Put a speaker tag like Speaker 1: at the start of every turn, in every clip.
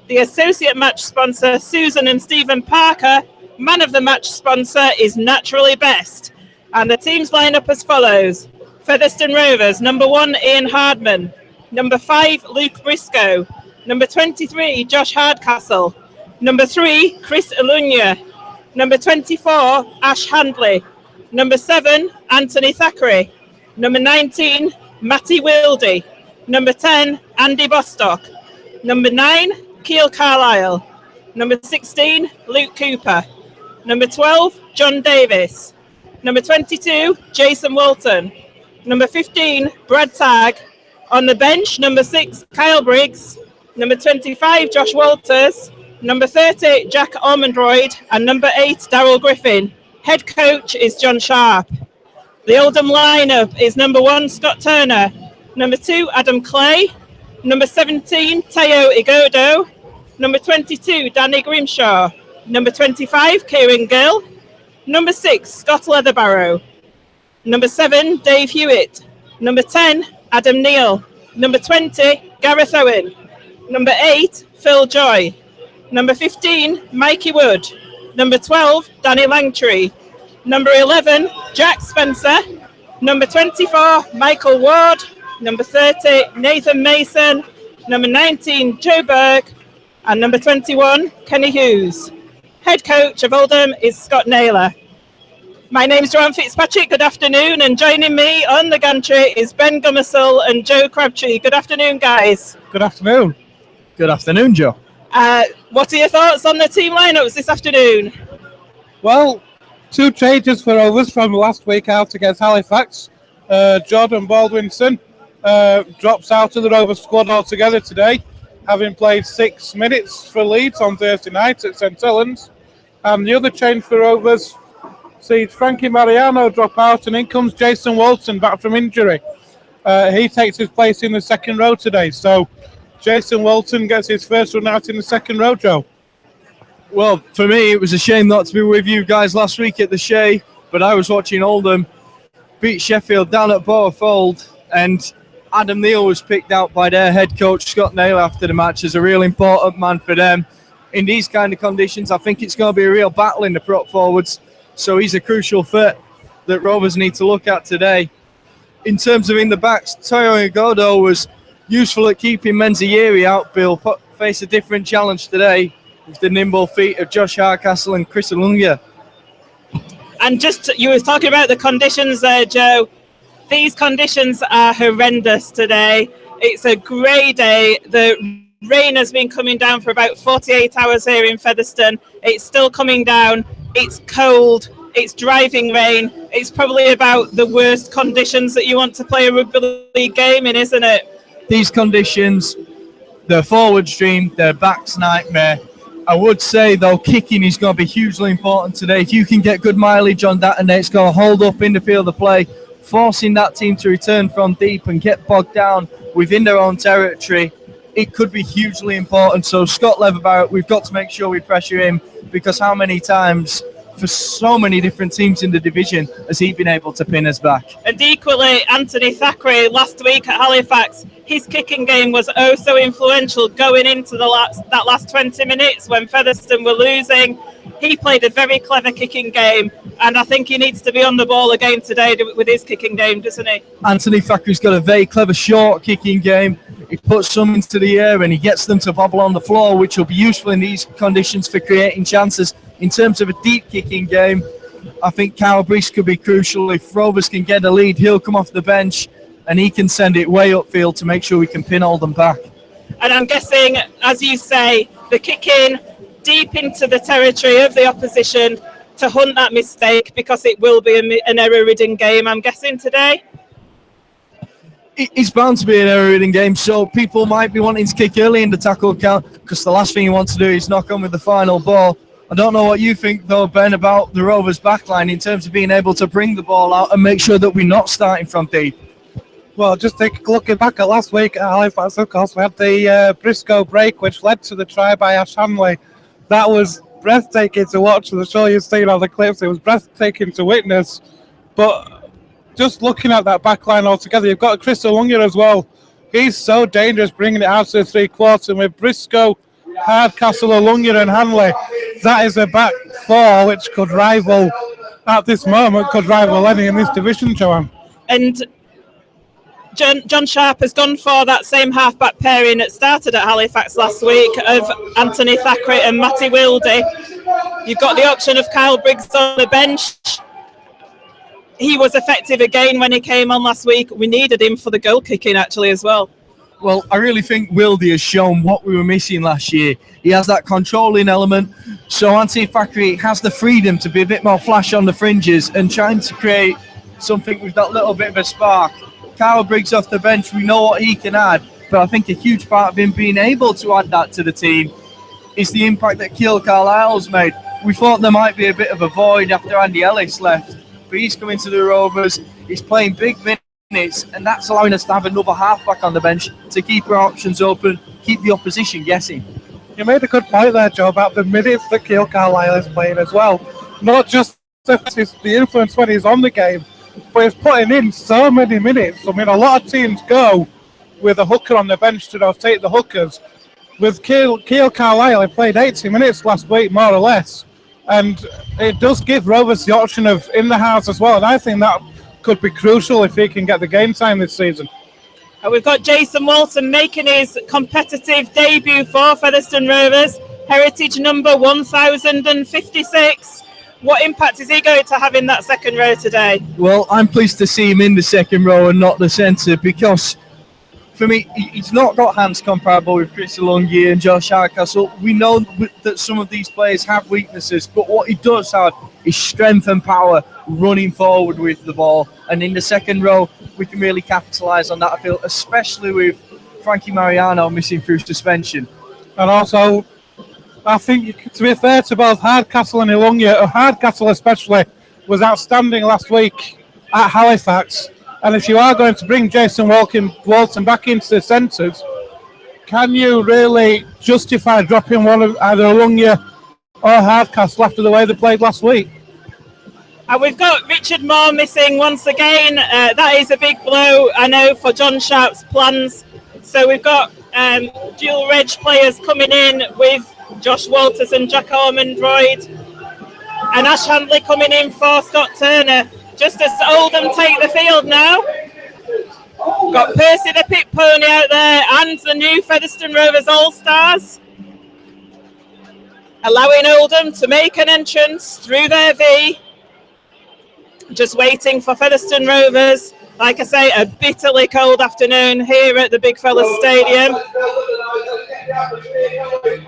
Speaker 1: The associate match sponsor, Susan and Stephen Parker. Man of the match sponsor is Naturally Best. And the teams line up as follows. Featherstone Rovers, number 1, Ian Hardman. Number 5, Luke Briscoe. Number 23, Josh Hardcastle. Number 3, Chris Alunya. Number 24, Ash Handley. Number 7, Anthony Thackeray. Number 19, Matty Wildy. Number 10, Andy Bostock. Number 9, Keel Carlisle. Number 16, Luke Cooper. Number 12, John Davis. Number 22, Jason Walton. Number 15, Brad Tagg. On the bench, number 6, Kyle Briggs. Number 25, Josh Walters. Number 30, Jack Ormondroyd. And number 8, Darryl Griffin. Head coach is John Sharp. The Oldham lineup is number 1, Scott Turner. Number 2, Adam Clay. Number 17, Teo Igodo. Number 22, Danny Grimshaw. Number 25, Kieran Gill. Number 6, Scott Leatherbarrow. Number 7, Dave Hewitt. Number 10, Adam Neal. Number 20, Gareth Owen. Number 8, Phil Joy. Number 15, Mikey Wood. Number 12, Danny Langtree. Number 11, Jack Spencer. Number 24, Michael Ward. Number 30, Nathan Mason. Number 19, Joe Berg. And number 21, Kenny Hughes. Head coach of Oldham is Scott Naylor. My name is Joanne Fitzpatrick. Good afternoon. And joining me on the gantry is Ben Gomersall and Joe Crabtree. Good afternoon, guys.
Speaker 2: Good afternoon.
Speaker 3: Good afternoon, Joe.
Speaker 1: What are your thoughts on the team lineups this afternoon?
Speaker 2: Well, 2 changes for Rovers from last week out against Halifax. Jordan Baldwinson drops out of the Rovers squad altogether today, having played 6 minutes for Leeds on Thursday night at St Helens. And the other change for Rovers sees Frankie Mariano drop out, and in comes Jason Walton back from injury. He takes his place in the second row today. So Jason Walton gets his first run out in the second row, Joe.
Speaker 3: Well, for me, it was a shame not to be with you guys last week at the Shea, but I was watching Oldham beat Sheffield down at Bowerfold, and Adam Neal was picked out by their head coach, Scott Naylor, after the match as a real important man for them. In these kind of conditions, I think it's going to be a real battle in the prop forwards, so he's a crucial fit that Rovers need to look at today. In terms of in the backs, Teo Igodo was useful at keeping Menzieri out. Bill face a different challenge today with the nimble feet of Josh Hardcastle and Chris Alunga.
Speaker 1: And you were talking about the conditions there, Joe. These conditions are horrendous today. It's a grey day. The rain has been coming down for about 48 hours here in Featherstone. It's still coming down. It's cold. It's driving rain. It's probably about the worst conditions that you want to play a rugby league game in, isn't it?
Speaker 3: These conditions, their forward stream, their back's nightmare. I would say, though, kicking is going to be hugely important today. If you can get good mileage on that and it's going to hold up in the field of play, forcing that team to return from deep and get bogged down within their own territory, it could be hugely important. So Scott Leatherbarrow, we've got to make sure we pressure him, because how many times for so many different teams in the division has he been able to pin us back?
Speaker 1: And equally, Anthony Thackeray last week at Halifax, his kicking game was oh so influential going into that last 20 minutes when Featherstone were losing. He played a very clever kicking game, and I think he needs to be on the ball again today with his kicking game, doesn't he?
Speaker 3: Anthony Thackeray's got a very clever short kicking game. He puts some into the air and he gets them to bobble on the floor, which will be useful in these conditions for creating chances. In terms of a deep kicking game, I think Kyle Brees could be crucial. If Rovers can get a lead, he'll come off the bench and he can send it way upfield to make sure we can pin Oldham back.
Speaker 1: And I'm guessing, as you say, the kicking deep into the territory of the opposition to hunt that mistake, because it will be an error-ridden game, I'm guessing, today.
Speaker 3: It's bound to be an error-ridden game, so people might be wanting to kick early in the tackle count, because the last thing you want to do is knock on with the final ball. I don't know what you think, though, Ben, about the Rovers' backline in terms of being able to bring the ball out and make sure that we're not starting from deep.
Speaker 2: Well, just looking back at last week at Halifax, of course, we had the Briscoe break, which led to the try by Ash Hanley. That was breathtaking to watch. I'm sure you've seen all the clips. It was breathtaking to witness. But just looking at that back line altogether, you've got Chris Alunga as well. He's so dangerous bringing it out to the three-quarters. And with Briscoe Hardcastle, Alunga and Hanley, that is a back four which could rival, at this moment, could rival any in this division, Joanne.
Speaker 1: And John Sharp has gone for that same half-back pairing that started at Halifax last week of Anthony Thackeray and Matty Wildy. You've got the option of Kyle Briggs on the bench. He was effective again when he came on last week. We needed him for the goal kicking actually as well.
Speaker 3: Well, I really think Wildy has shown what we were missing last year. He has that controlling element, so Anthony Thackeray has the freedom to be a bit more flash on the fringes and trying to create something with that little bit of a spark. Kyle Briggs off the bench, we know what he can add, but I think a huge part of him being able to add that to the team is the impact that Keil Carlisle's made. We thought there might be a bit of a void after Andy Ellis left, but he's coming to the Rovers, he's playing big minutes, and that's allowing us to have another halfback on the bench to keep our options open, keep the opposition guessing.
Speaker 2: You made a good point there, Joe, about the minutes that Keil Carlisle is playing as well. Not just the influence when he's on the game, but he's putting in so many minutes. I mean, a lot of teams go with a hooker on the bench to rotate the hookers. With Keil Carlisle, he played 80 minutes last week, more or less. And it does give Rovers the option of in the house as well. And I think that could be crucial if he can get the game time this season.
Speaker 1: And we've got Jason Walton making his competitive debut for Featherstone Rovers. Heritage number 1056. What impact is he going to have in that second row today?
Speaker 3: Well, I'm pleased to see him in the second row and not the centre, because for me, he's not got hands comparable with Chris Alungi and Josh Hardcastle. We know that some of these players have weaknesses, but what he does have is strength and power running forward with the ball. And in the second row, we can really capitalise on that, I feel, especially with Frankie Mariano missing through suspension.
Speaker 2: And also, I think, to be fair to both Hardcastle and Alunga, Hardcastle especially was outstanding last week at Halifax. And if you are going to bring Jason Walton back into the centres, can you really justify dropping one of either Alunga or Hardcastle after the way they played last week?
Speaker 1: And we've got Richard Moore missing once again. That is a big blow, I know, for John Sharp's plans. So we've got dual reg players coming in with Josh Walters and Jack Ormondroyd. And Ash Handley coming in for Scott Turner. Just as Oldham take the field now. Got Percy the Pit Pony out there and the new Featherstone Rovers All-Stars. Allowing Oldham to make an entrance through their V. Just waiting for Featherstone Rovers. Like I say, a bitterly cold afternoon here at the Big Fellas Stadium.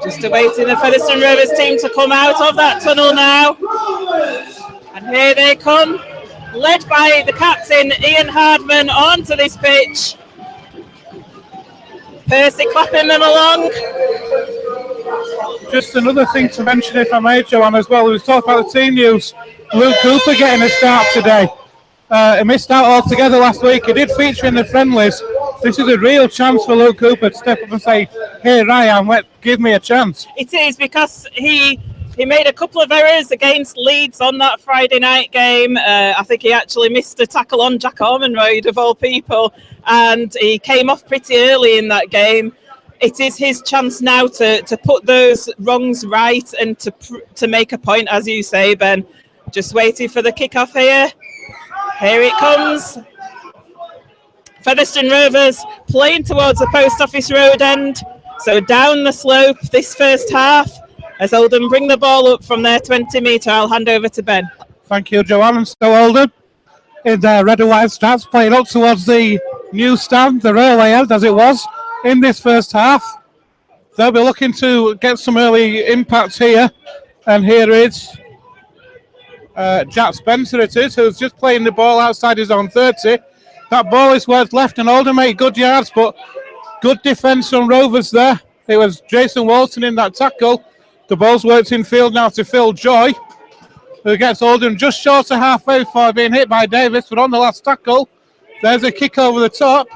Speaker 1: Just awaiting the Featherstone Rovers team to come out of that tunnel now. And here they come, led by the captain, Ian Hardman, onto this pitch. Percy clapping them along.
Speaker 2: Just another thing to mention, if I may, Joanne, as well. We was talking about the team news. Luke Cooper getting a start today. He missed out altogether last week. He did feature in the friendlies. This is a real chance for Luke Cooper to step up and say, here I am, give me a chance.
Speaker 1: It is, because he made a couple of errors against Leeds on that Friday night game. I think he actually missed a tackle on Jack Ormondroyd, of all people, and he came off pretty early in that game. It is his chance now to put those wrongs right and to make a point, as you say, Ben. Just waiting for the kick-off here. Here it comes. Featherstone Rovers playing towards the Post Office Road end. So down the slope this first half. As Oldham bring the ball up from their 20-metre, I'll hand over to Ben.
Speaker 2: Thank you, Joanne. And so Oldham in their red and white stripes playing up towards the new stand, the railway end as it was in this first half. They'll be looking to get some early impact here. And here is Jack Spencer, it is, who's just playing the ball outside his own 30. That ball is worth left, and Oldham made good yards, but good defence from Rovers there. It was Jason Walton in that tackle. The ball's worked in field now to Phil Joy, who gets Oldham just short of halfway before being hit by Davis, but on the last tackle, there's a kick over the top.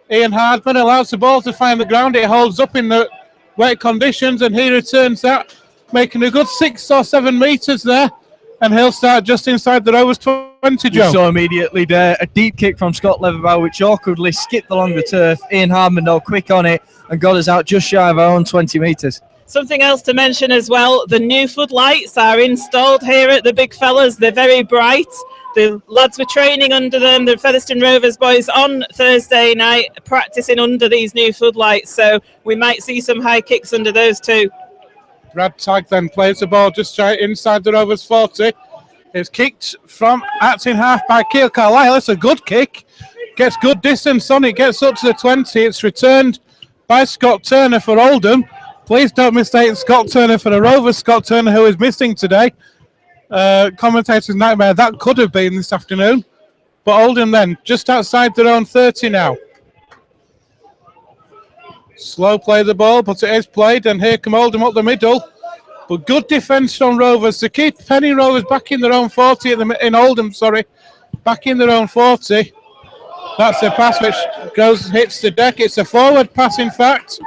Speaker 2: Ian Hardman allows the ball to find the ground. It holds up in the wet conditions, and he returns that, making a good 6 or 7 metres there. And he'll start just inside the Rovers 20, Joe.
Speaker 3: We saw immediately there a deep kick from Scott Leverbow, which awkwardly skipped along the turf. Ian Hardman, though, quick on it and got us out just shy of our own 20 metres.
Speaker 1: Something else to mention as well, the new floodlights are installed here at the Big Fellas. They're very bright. The lads were training under them, the Featherstone Rovers boys, on Thursday night, practicing under these new floodlights. So we might see some high kicks under those too.
Speaker 2: Brad Tagg then plays the ball just right inside the Rovers 40. It's kicked from acting half by Keil Carlisle. It's a good kick. Gets good distance on it, gets up to the 20. It's returned by Scott Turner for Oldham. Please don't mistake Scott Turner for the Rovers. Scott Turner, who is missing today. Commentator's nightmare. That could have been this afternoon. But Oldham then, just outside their own 30 now. Slow play the ball, but it is played. And here come Oldham up the middle. But good defence from Rovers to keep Penny Rovers back in their own 40 in Oldham, back in their own 40. That's a pass which hits the deck. It's a forward pass, in fact.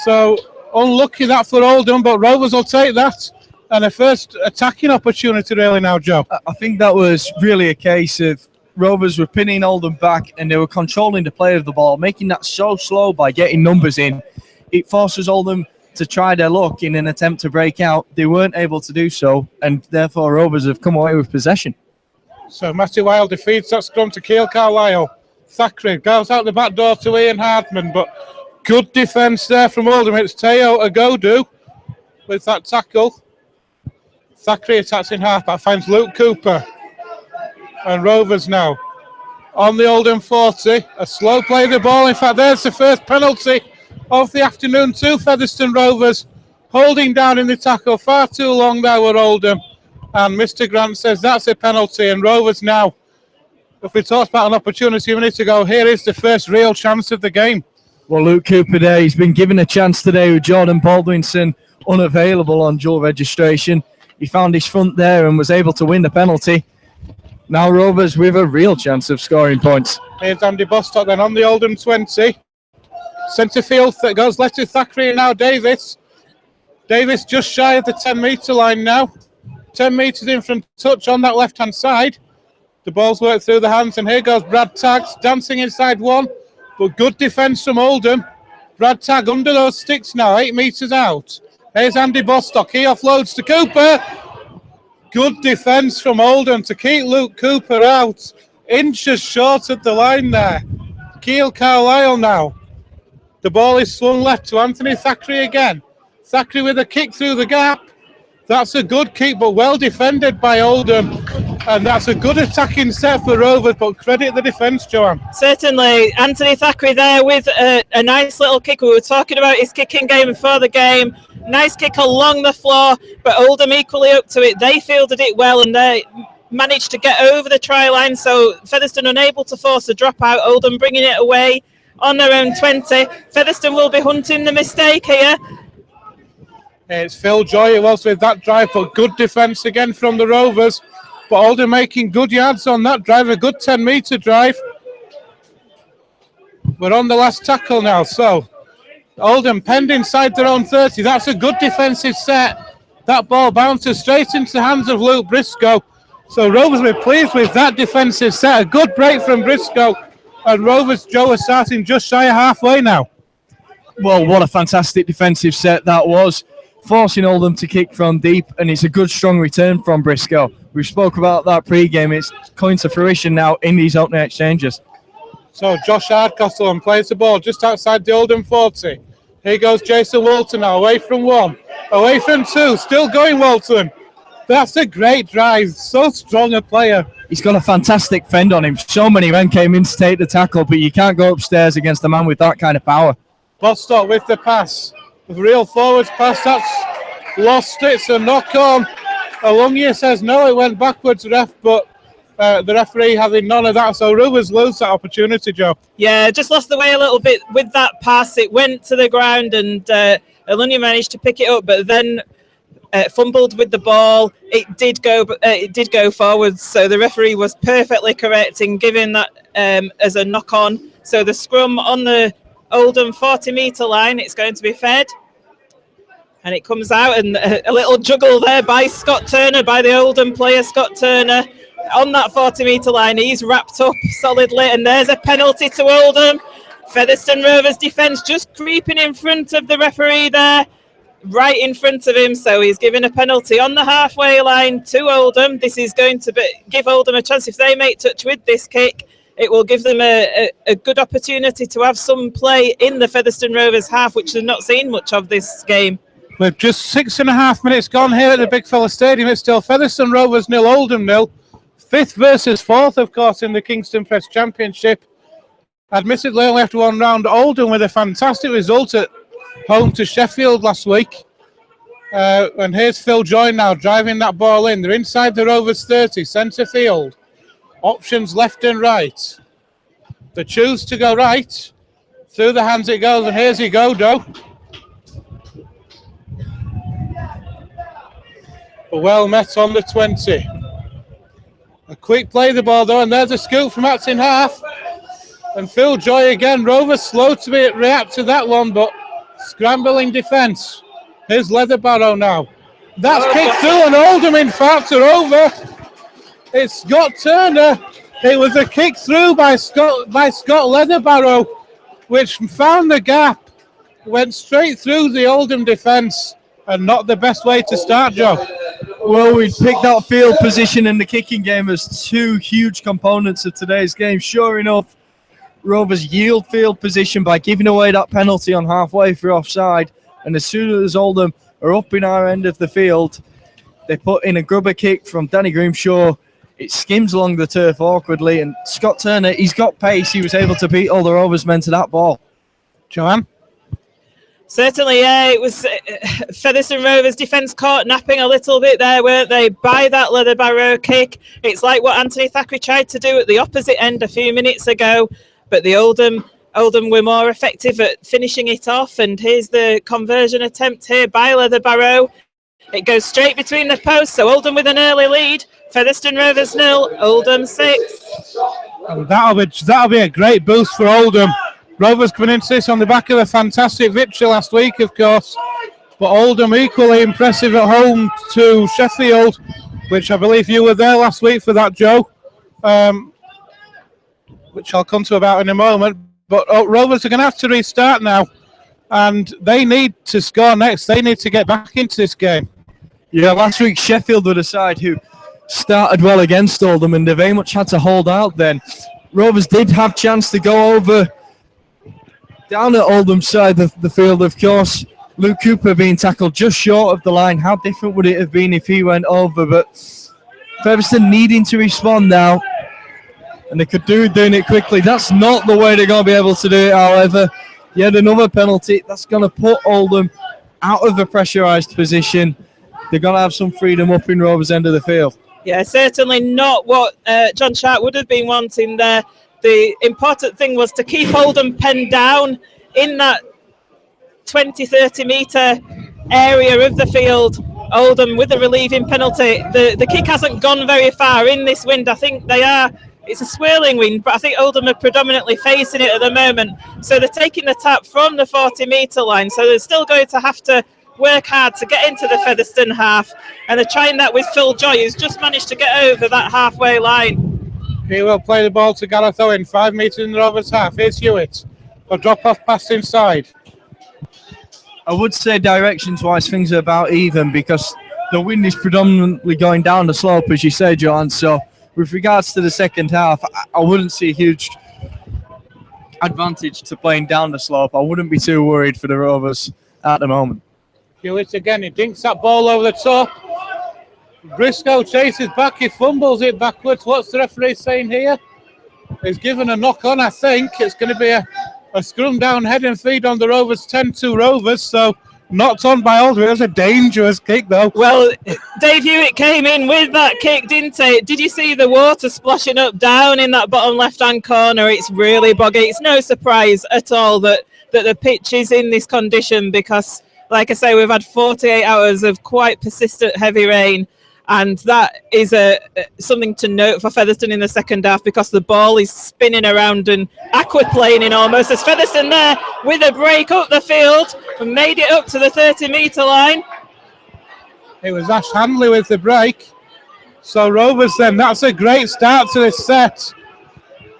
Speaker 2: So unlucky that for Oldham, but Rovers will take that. And a first attacking opportunity really now, Joe.
Speaker 3: I think that was really a case of Rovers were pinning Oldham back and they were controlling the play of the ball, making that so slow by getting numbers in. It forces Oldham to try their luck in an attempt to break out. They weren't able to do so, and therefore Rovers have come away with possession. So
Speaker 2: Matty Wilde defeats that scrum to Keil Carlisle. Thackeray goes out the back door to Ian Hardman, but good defence there from Oldham. It's Teo Agodu with that tackle. Thackeray attacks in half-back, finds Luke Cooper. And Rovers now on the Oldham 40. A slow play of the ball. In fact, there's the first penalty of the afternoon to Featherstone Rovers. Holding down in the tackle far too long there were Oldham. And Mr. Grant says that's a penalty. And Rovers now, if we talked about an opportunity a minute ago, here is the first real chance of the game.
Speaker 3: Well, Luke Cooper there, he's been given a chance today with Jordan Baldwinson unavailable on dual registration. He found his front there and was able to win the penalty. Now Rovers with a real chance of scoring points.
Speaker 2: Here's Andy Bostock then on the Oldham 20. Centre field that goes left to Thackeray and now Davis. Davis just shy of the 10-metre line now. 10 metres in from touch on that left-hand side. The ball's worked through the hands and here goes Brad Tagg dancing inside one. But good defence from Oldham. Brad Tagg under those sticks now, 8 metres out. Here's Andy Bostock. He offloads to Cooper. Good defence from Oldham to keep Luke Cooper out. Inches short of the line there. Keil Carlisle now. The ball is swung left to Anthony Thackeray again. Thackeray with a kick through the gap. That's a good kick, but well defended by Oldham. And that's a good attacking set for Rovers, but credit the defence, Joanne.
Speaker 1: Certainly. Anthony Thackeray there with a nice little kick. We were talking about his kicking game before the game. Nice kick along the floor, but Oldham equally up to it. They fielded it well and they managed to get over the try line, so Featherstone unable to force a dropout. Oldham bringing it away on their own 20. Featherstone will be hunting the mistake here.
Speaker 2: It's Phil Joy it was with that drive, but good defence again from the Rovers. But Oldham making good yards on that drive, a good 10-metre drive. We're on the last tackle now, so Oldham penned inside their own 30. That's a good defensive set. That ball bounces straight into the hands of Luke Briscoe. So Rovers were pleased with that defensive set. A good break from Briscoe. And Rovers, Joe, are starting just shy of halfway now.
Speaker 3: Well, what a fantastic defensive set that was. Forcing Oldham to kick from deep, and it's a good, strong return from Briscoe. We spoke about that pre-game. It's coming to fruition now in these opening exchanges.
Speaker 2: So Josh Hardcastle plays the ball just outside the Oldham 40. Here goes Jason Walton now, away from one, away from two, still going Walton. That's a great drive, so strong a player.
Speaker 3: He's got a fantastic fend on him. So many men came in to take the tackle, but you can't go upstairs against a man with that kind of power.
Speaker 2: Bostock with the pass. The real forwards pass, that's lost. It's a knock on. Alungia says no, it went backwards, ref, but the referee having none of that, so Rovers lose that opportunity, Joe.
Speaker 1: Yeah, just lost the way a little bit with that pass. It went to the ground and Alungia managed to pick it up, but then fumbled with the ball. It did go forwards, so the referee was perfectly correct in giving that as a knock on. So the scrum on the Oldham 40-metre line, it's going to be fed. And it comes out, and a little juggle there by Scott Turner, by the Oldham player Scott Turner. On that 40-metre line, he's wrapped up solidly, and there's a penalty to Oldham. Featherstone Rovers defence just creeping in front of the referee there. right in front of him, so he's given a penalty on the halfway line to Oldham. This is going to give Oldham a chance. If they make touch with this kick, it will give them a good opportunity to have some play in the Featherstone Rovers half, which they've not seen much of this game.
Speaker 2: With just 6.5 minutes gone here at the Big Fella Stadium, it's still Featherstone Rovers 0, Oldham 0. 5th versus 4th, of course, in the Kingstone Press Championship. Admittedly, only after one round, Oldham with a fantastic result at home to Sheffield last week. And here's Phil Joy now driving that ball in. They're inside the Rovers 30, centre field. Options left and right. They choose to go right. Through the hands it goes, and here's Igodo. Well met on the 20. A quick play the ball though, and there's a scoop from Acton half. And Phil Joy again. Rovers slow to react to that one, but scrambling defence. Here's Leatherbarrow now. That's kicked through, and Oldham in fact are over. It's Scott Turner. It was a kick through by Scott Leatherbarrow, which found the gap, went straight through the Oldham defence, and not the best way to start, Joe.
Speaker 3: Well, we picked out field position and the kicking game as two huge components of today's game. Sure enough, Rovers yield field position by giving away that penalty on halfway for offside, and as soon as Oldham are up in our end of the field, they put in a grubber kick from Danny Grimshaw. It skims along the turf awkwardly, and Scott Turner, he's got pace. He was able to beat all the Rovers men to that ball.
Speaker 2: Joanne?
Speaker 1: Certainly, yeah, it was Featherstone Rovers defence caught napping a little bit there, weren't they, by that Leatherbarrow kick. It's like what Anthony Thackeray tried to do at the opposite end a few minutes ago, but the Oldham were more effective at finishing it off, and here's the conversion attempt here by Leatherbarrow. It goes straight between the posts, so Oldham with an early lead. Featherstone Rovers 0, Oldham 6.
Speaker 2: And that'll be a great boost for Oldham. Rovers coming into this on the back of a fantastic victory last week, of course. But Oldham equally impressive at home to Sheffield, which I believe you were there last week for that, Joe. Which I'll come to about in a moment. But Rovers are going to have to restart now. And they need to score next. They need to get back into this game.
Speaker 3: Yeah, last week Sheffield were the side who started well against Oldham, and they very much had to hold out then. Rovers did have chance to go over down at Oldham's side of the field, of course. Luke Cooper being tackled just short of the line. How different would it have been if he went over? But Featherstone needing to respond now, and they could do doing it quickly. That's not the way they're going to be able to do it, however. Yet another penalty. That's going to put Oldham out of a pressurised position. They're going to have some freedom up in Rovers' end of the field. Yeah,
Speaker 1: certainly not what John Sharp would have been wanting there. The important thing was to keep Oldham penned down in that 20-30 metre area of the field. Oldham with a relieving penalty. The kick hasn't gone very far in this wind. I think it's a swirling wind, but I think Oldham are predominantly facing it at the moment. So they're taking the tap from the 40 metre line. So they're still going to have to work hard to get into the Featherstone half. And they're trying that with Phil Joy, who's just managed to get over that halfway line.
Speaker 2: He will play the ball to Gareth Owen, 5 metres in the Rovers half. Here's Hewitt. A drop-off pass inside.
Speaker 3: I would say directions-wise, things are about even because the wind is predominantly going down the slope, as you say, John. So with regards to the second half, I wouldn't see a huge advantage to playing down the slope. I wouldn't be too worried for the Rovers at the moment.
Speaker 2: Hewitt again, he dinks that ball over the top. Briscoe chases back, he fumbles it backwards. What's the referee saying here? He's given a knock on, I think. It's going to be a scrum down head and feed on the Rovers, 10-2 Rovers, so knocked on by Oldham. It was a dangerous kick, though.
Speaker 1: Well, Dave Hewitt came in with that kick, didn't he? Did you see the water splashing up down in that bottom left-hand corner? It's really boggy. It's no surprise at all that the pitch is in this condition because, like I say, we've had 48 hours of quite persistent heavy rain. And that is something to note for Featherstone in the second half because the ball is spinning around and aquaplaning almost. As Featherstone there with a break up the field and made it up to the 30-metre line.
Speaker 2: It was Ash Hanley with the break. So Rovers then, that's a great start to this set.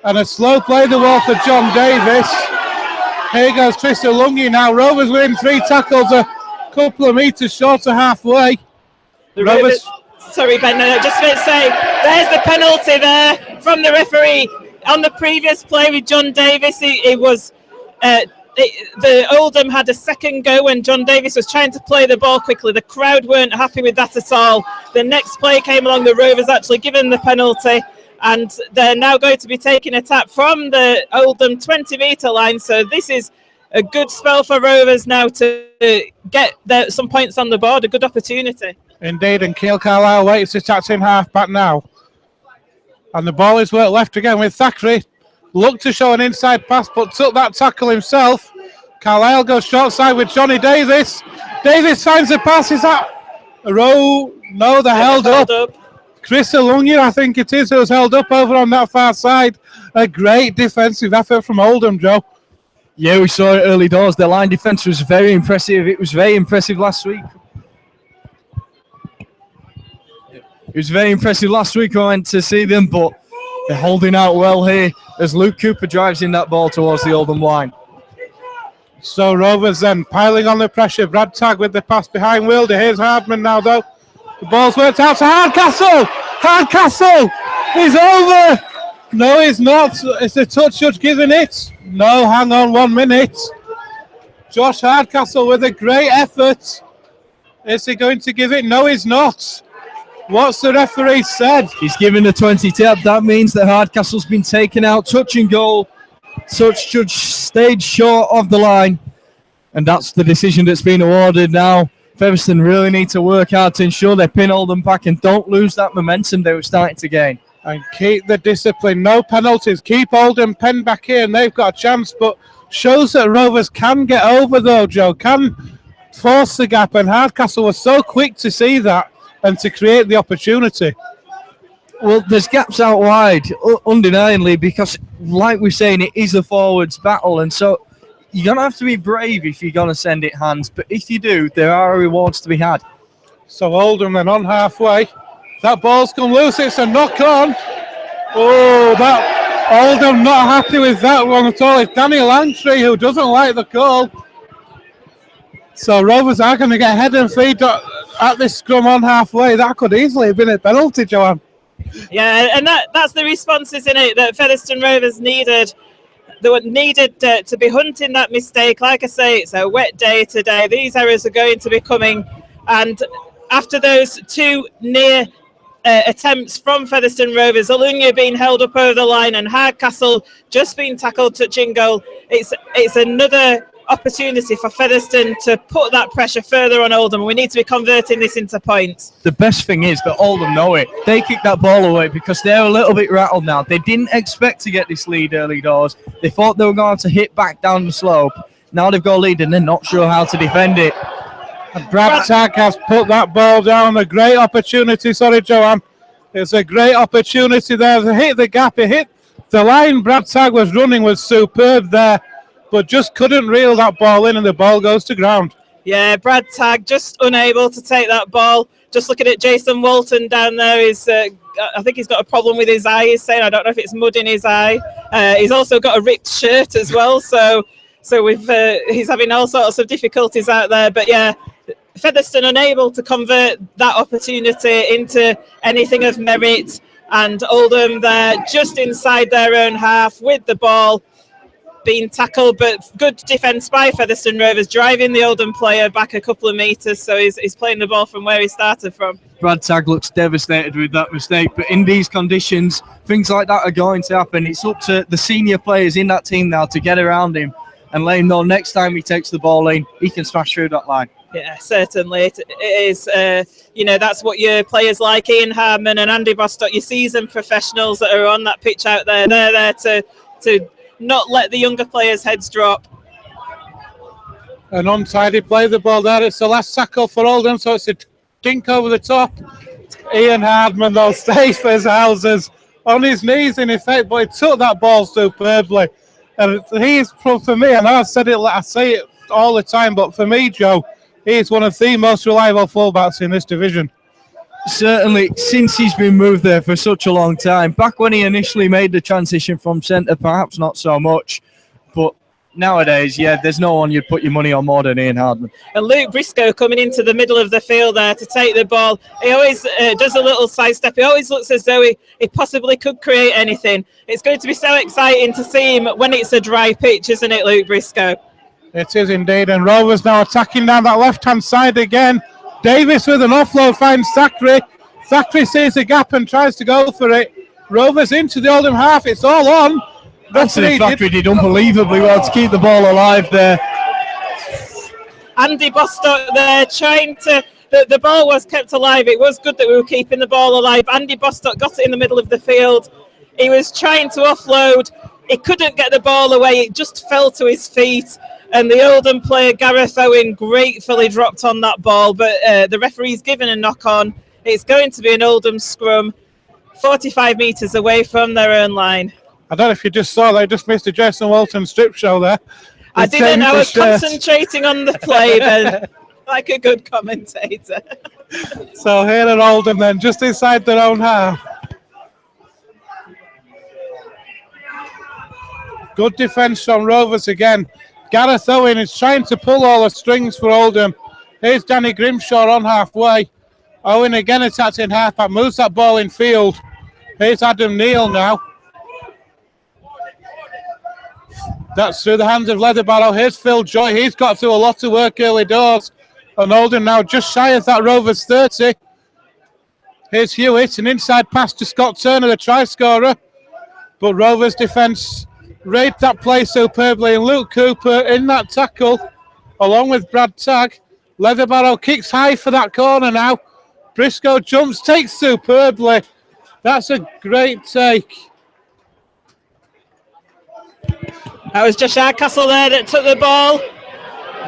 Speaker 2: And a slow play the wall for John Davis. Here goes Tristan Lungi now. Rovers win 3 tackles. couple of metres short of halfway. Rovers.
Speaker 1: Sorry, Ben, just going to say, there's the penalty there from the referee. On the previous play with John Davis, the Oldham had a second go when John Davis was trying to play the ball quickly. The crowd weren't happy with that at all. The next play came along, the Rovers actually given the penalty, and they're now going to be taking a tap from the Oldham 20-metre line. So this is a good spell for Rovers now to get some points on the board, a good opportunity.
Speaker 2: Indeed, and Keil Carlisle waits to touch in half back now. And the ball is worked left again with Thackeray. Looked to show an inside pass, but took that tackle himself. Carlisle goes short side with Johnny Davis. Davis finds the pass. Is that a row? No, they're held up. Chris Alungia, I think it is, who was held up over on that far side. A great defensive effort from Oldham, Joe.
Speaker 3: Yeah, we saw it early doors. Their line defence was very impressive. It was very impressive last week. It was very impressive last week. I went to see them, but they're holding out well here as Luke Cooper drives in that ball towards the Oldham line.
Speaker 2: So Rovers then piling on the pressure. Brad Tagg with the pass behind Wilder. Here's Hardman now, though. The ball's worked out to Hardcastle. Hardcastle is over. No, he's not. It's a touch judge giving it. No, hang on 1 minute. Josh Hardcastle with a great effort. Is he going to give it? No, he's not. What's the referee said?
Speaker 3: He's given a 20 tap. That means that Hardcastle's been taken out. Touch and goal. Touch judge stayed short of the line. And that's the decision that's been awarded now. Featherstone really need to work hard to ensure they pin Oldham back and don't lose that momentum they were starting to gain.
Speaker 2: And keep the discipline. No penalties. Keep Oldham penned back here and they've got a chance. But shows that Rovers can get over though, Joe. Can force the gap. And Hardcastle was so quick to see that and to create the opportunity.
Speaker 3: Well, there's gaps out wide, undeniably, because, like we're saying, it is a forwards battle, and so you're going to have to be brave if you're going to send it hands, but if you do, there are rewards to be had.
Speaker 2: So Oldham then on halfway. That ball's come loose, it's a knock on. Oh, that Oldham not happy with that one at all. It's Danny Langtree who doesn't like the call. So Rovers are going to get head and feet at this scrum on halfway. That could easily have been a penalty, Joanne.
Speaker 1: Yeah, and that's the response, isn't it, that Featherstone Rovers needed. They were needed to be hunting that mistake. Like I say, it's a wet day today. These errors are going to be coming. And after those two near attempts from Featherstone Rovers, Alunga being held up over the line and Hardcastle just being tackled touching goal, it's another opportunity for Featherstone to put that pressure further on Oldham. We need to be converting this into points.
Speaker 3: The best thing is that Oldham know it. They kicked that ball away because they're a little bit rattled now. They didn't expect to get this lead early doors. They thought they were going to hit back down the slope. Now they've got a lead and they're not sure how to defend it.
Speaker 2: And Brad Tagg has put that ball down. A great opportunity. Sorry, Joanne. It's a great opportunity there to hit the gap. It hit the line Brad Tagg was running was superb there, but just couldn't reel that ball in and the ball goes to ground.
Speaker 1: Yeah, Brad Tagg just unable to take that ball. Just looking at Jason Walton down there, I think he's got a problem with his eye, he's saying. I don't know if it's mud in his eye. He's also got a ripped shirt as well, so he's having all sorts of difficulties out there. But yeah, Featherstone unable to convert that opportunity into anything of merit, and Oldham there just inside their own half with the ball being tackled, but good defence by Featherstone Rovers, driving the Oldham player back a couple of metres, so he's playing the ball from where he started from.
Speaker 3: Brad Tagg looks devastated with that mistake, but in these conditions, things like that are going to happen. It's up to the senior players in that team now to get around him and let him know next time he takes the ball in, he can smash through that line.
Speaker 1: Yeah, certainly. It is, that's what your players like Ian Harmon and Andy Bostock, your seasoned professionals that are on that pitch out there, they're there to not let the younger players' heads drop.
Speaker 2: An untidy play, the ball there. It's the last tackle for Oldham, so it's a dink over the top. Ian Hardman, though, stays for his houses on his knees in effect, but he took that ball superbly. And he's, for me, and I say it all the time, but for me, Joe, he's one of the most reliable fullbacks in this division.
Speaker 3: Certainly, since he's been moved there for such a long time. Back when he initially made the transition from centre, perhaps not so much, but nowadays, there's no one you'd put your money on more than Ian Hardman.
Speaker 1: And Luke Briscoe coming into the middle of the field there to take the ball. He always does a little sidestep. He always looks as though he possibly could create anything. It's going to be so exciting to see him when it's a dry pitch, isn't it, Luke Briscoe?
Speaker 2: It is indeed, and Rovers now attacking down that left-hand side again. Davis with an offload finds Thackeray. Thackeray sees the gap and tries to go for it. Rovers into the Oldham half. It's all on.
Speaker 3: Anthony Thackeray did unbelievably well to keep the ball alive there.
Speaker 1: Andy Bostock there trying to... The ball was kept alive. It was good that we were keeping the ball alive. Andy Bostock got it in the middle of the field. He was trying to offload. He couldn't get the ball away. It just fell to his feet. And the Oldham player, Gareth Owen, gratefully dropped on that ball. But the referee's given a knock on. It's going to be an Oldham scrum, 45 metres away from their own line.
Speaker 2: I don't know if you just saw that. I just missed a Jason Walton strip show there.
Speaker 1: I didn't. I was concentrating on the play, then, like a good commentator.
Speaker 2: So here at Oldham then, just inside their own half. Good defence from Rovers again. Gareth Owen is trying to pull all the strings for Oldham. Here's Danny Grimshaw on halfway. Owen again attacks in half-back, moves that ball in field. Here's Adam Neal now. That's through the hands of Leatherbarrow. Here's Phil Joy. He's got through a lot of work early doors. And Oldham now just shy of that Rovers 30. Here's Hewitt, an inside pass to Scott Turner, the try scorer. But Rovers defence read that play superbly, and Luke Cooper in that tackle along with Brad Tagg. Leatherbarrow kicks high for that corner now. Briscoe jumps, takes superbly. That's a great take.
Speaker 1: That was Josh Hardcastle there that took the ball.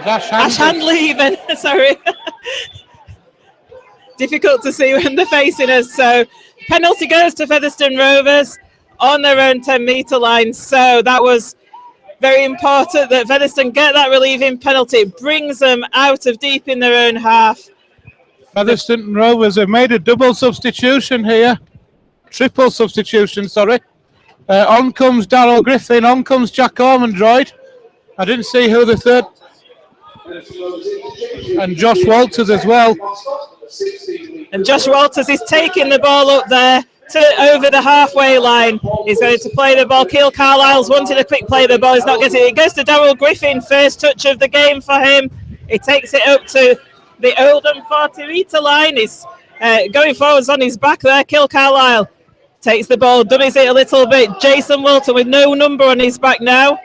Speaker 1: Ash Handley even, sorry. Difficult to see when they're facing us. So penalty goes to Featherstone Rovers on their own 10-metre line. So that was very important that Featherstone get that relieving penalty. It brings them out of deep in their own half.
Speaker 2: Featherstone Rovers have made a double substitution here. Triple substitution, sorry. On comes Darryl Griffin, on comes Jack Ormondroyd. I didn't see who the third... And Josh Walters as well.
Speaker 1: And Josh Walters is taking the ball up there over the halfway line. He's going to play the ball. Keil Carlisle's wanted a quick play. The ball is not getting it. It goes to Darryl Griffin. First touch of the game for him. He takes it up to the Oldham 40-metre line. He's going forwards on his back there. Keil Carlisle takes the ball, dummies it a little bit. Jason Walton with no number on his back now.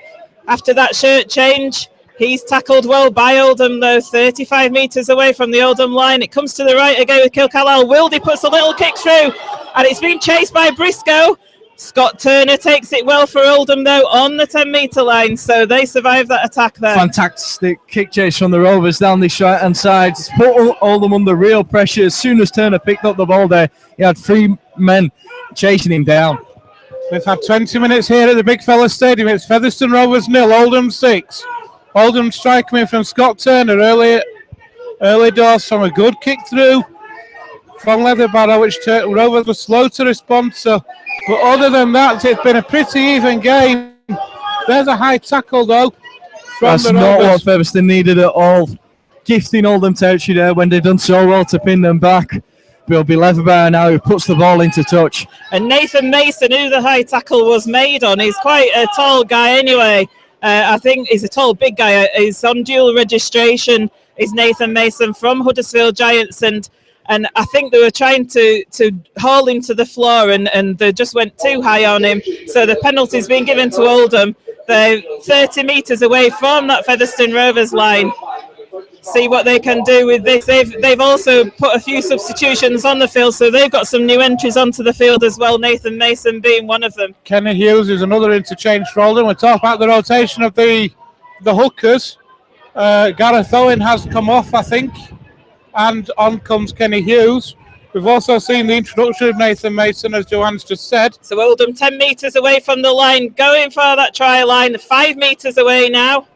Speaker 1: After that shirt change, he's tackled well by Oldham, though, 35 metres away from the Oldham line. It comes to the right again with Keil Carlisle. Wildy puts a little kick through, and it's been chased by Briscoe. Scott Turner takes it well for Oldham, though, on the 10-metre line, so they survive that attack there.
Speaker 3: Fantastic kick chase from the Rovers down the right-hand side. It's put Oldham under real pressure. As soon as Turner picked up the ball there, he had three men chasing him down.
Speaker 2: We've had 20 minutes here at the Big Fella Stadium. It's Featherstone Rovers 0, Oldham 6. Oldham strike coming from Scott Turner early doors from a good kick through from Leatherbarrow, which Rovers were slow to respond to. But other than that, it's been a pretty even game. There's a high tackle, though.
Speaker 3: That's not what Featherstone needed at all. Gifting Oldham territory there when they've done so well to pin them back. But it'll be Leatherbarrow now who puts the ball into touch.
Speaker 1: And Nathan Mason, who the high tackle was made on, he's quite a tall guy anyway. I think he's a tall, big guy. He's on dual registration. Is Nathan Mason from Huddersfield Giants, and I think they were trying to haul him to the floor, and they just went too high on him. So the penalty's been given to Oldham. They're 30 metres away from that Featherstone Rovers line. See what they can do with this. They've also put a few substitutions on the field, so they've got some new entries onto the field as well, Nathan Mason being one of them.
Speaker 2: Kenny Hughes is another interchange for Oldham. We're talking about the rotation of the hookers. Gareth Owen has come off, I think, and on comes Kenny Hughes. We've also seen the introduction of Nathan Mason, as Joanne's just said.
Speaker 1: So Oldham 10 metres away from the line, going for that try line, 5 metres away now.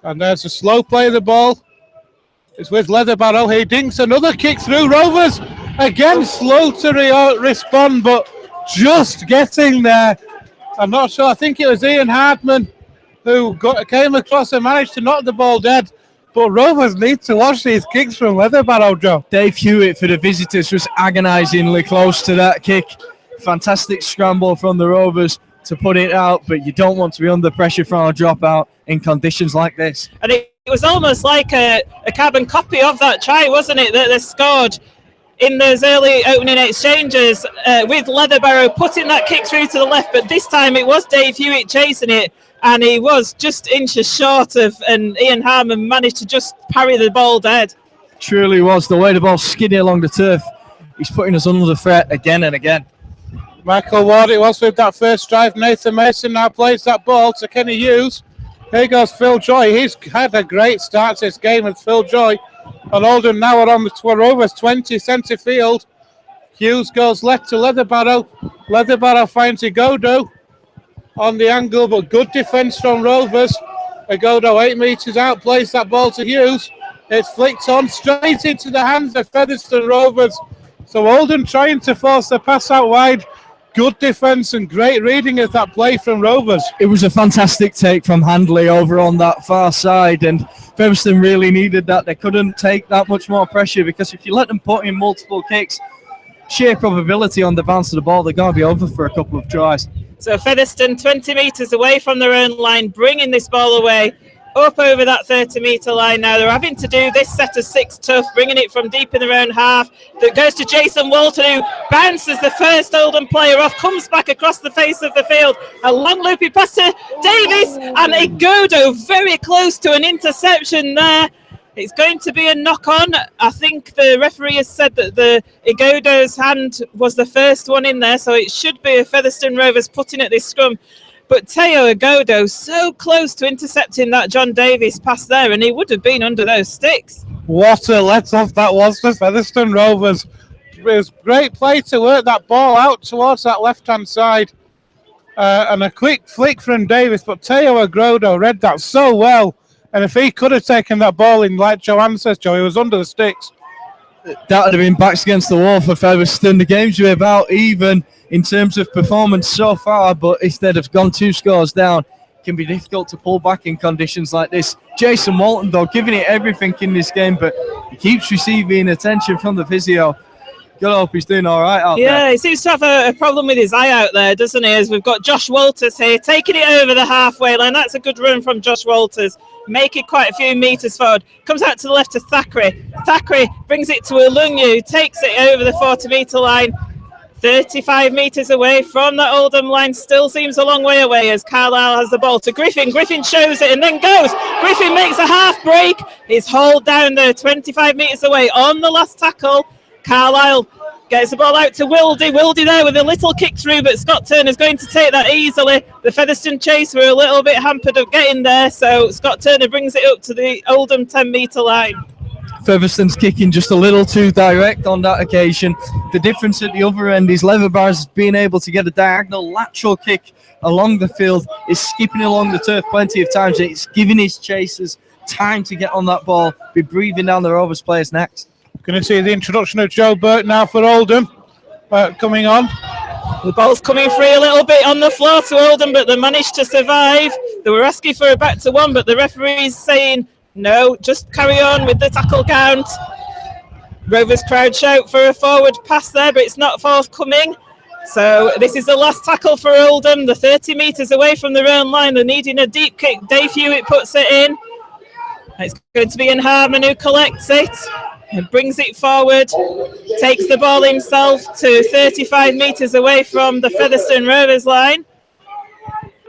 Speaker 2: And there's a slow play of the ball. It's with Leatherbarrow. He dinks another kick through. Rovers again slow to respond, but just getting there. I'm not sure. I think it was Ian Hardman who came across and managed to knock the ball dead. But Rovers need to watch these kicks from Leatherbarrow, Joe.
Speaker 3: Dave Hewitt for the visitors was agonisingly close to that kick. Fantastic scramble from the Rovers to put it out, but you don't want to be under pressure from a dropout in conditions like this.
Speaker 1: And it was almost like a carbon copy of that try, wasn't it, that they scored in those early opening exchanges with Leatherbarrow putting that kick through to the left, but this time it was Dave Hewitt chasing it, and he was just inches short of, and Ian Harmon managed to just parry the ball dead.
Speaker 3: Truly was. The way the ball skidded along the turf, he's putting us under the threat again and again.
Speaker 2: Michael Ward it was with that first drive. Nathan Mason now plays that ball to Kenny Hughes. Here goes Phil Joy. He's had a great start to this game with Phil Joy. And Oldham now are on the Rovers 20 centre field. Hughes goes left to Leatherbarrow. Leatherbarrow finds Igodo on the angle, but good defence from Rovers. Igodo 8 metres out, plays that ball to Hughes. It's flicked on straight into the hands of Featherstone Rovers. So Oldham trying to force the pass out wide. Good defence and great reading of that play from Rovers.
Speaker 3: It was a fantastic take from Handley over on that far side, and Featherstone really needed that. They couldn't take that much more pressure, because if you let them put in multiple kicks, sheer probability on the bounce of the ball, they're going to be over for a couple of tries.
Speaker 1: So Featherstone 20 metres away from their own line, bringing this ball away up over that 30-metre line now. They're having to do this set of 6 tough, bringing it from deep in their own half. That goes to Jason Walton, who bounces the first Oldham player off, comes back across the face of the field. A long loopy pass to Davis, and Igodo very close to an interception there. It's going to be a knock-on. I think the referee has said that the Igodo's hand was the first one in there, so it should be a Featherstone Rovers putting at this scrum. But Teo Igodo so close to intercepting that John Davies pass there, and he would have been under those sticks.
Speaker 2: What a let-off that was for Featherstone Rovers. It was great play to work that ball out towards that left-hand side. And a quick flick from Davis, but Teo Igodo read that so well. And if he could have taken that ball in, like Joanne says, Joe, he was under the sticks.
Speaker 3: That would have been backs against the wall for Featherstone. The games were about even in terms of performance so far, but if they'd have gone 2 scores down, it can be difficult to pull back in conditions like this. Jason Walton, though, giving it everything in this game, but he keeps receiving attention from the physio. Gotta hope he's doing all right out there.
Speaker 1: Yeah, he seems to have a problem with his eye out there, doesn't he? As we've got Josh Walters here, taking it over the halfway line. That's a good run from Josh Walters, making quite a few metres forward. Comes out to the left to Thackeray. Thackeray brings it to Alunyu, takes it over the 40-metre line. 35 metres away from the Oldham line, still seems a long way away as Carlisle has the ball to Griffin. Griffin shows it and then goes. Griffin makes a half break. He's hauled down there 25 metres away on the last tackle. Carlisle gets the ball out to Wildy. Wildy there with a little kick through, but Scott Turner's going to take that easily. The Featherstone chase were a little bit hampered of getting there, so Scott Turner brings it up to the Oldham 10-metre line.
Speaker 3: Featherstone's kicking just a little too direct on that occasion. The difference at the other end is Leatherbarrow's being able to get a diagonal lateral kick along the field. Is skipping along the turf plenty of times. It's giving his chasers time to get on that ball, be breathing down the Rovers players' necks.
Speaker 2: Going to see the introduction of Joe Burt now for Oldham coming on.
Speaker 1: The ball's coming free a little bit on the floor to Oldham, but they managed to survive. They were asking for a back to one, but the referee's saying, no, just carry on with the tackle count. Rovers crowd shout for a forward pass there, but it's not forthcoming. So this is the last tackle for Oldham. The 30 metres away from their own line. They're needing a deep kick. Dave Hewitt puts it in. It's going to be in Harmon who collects it and brings it forward. Takes the ball himself to 35 metres away from the Featherstone Rovers line.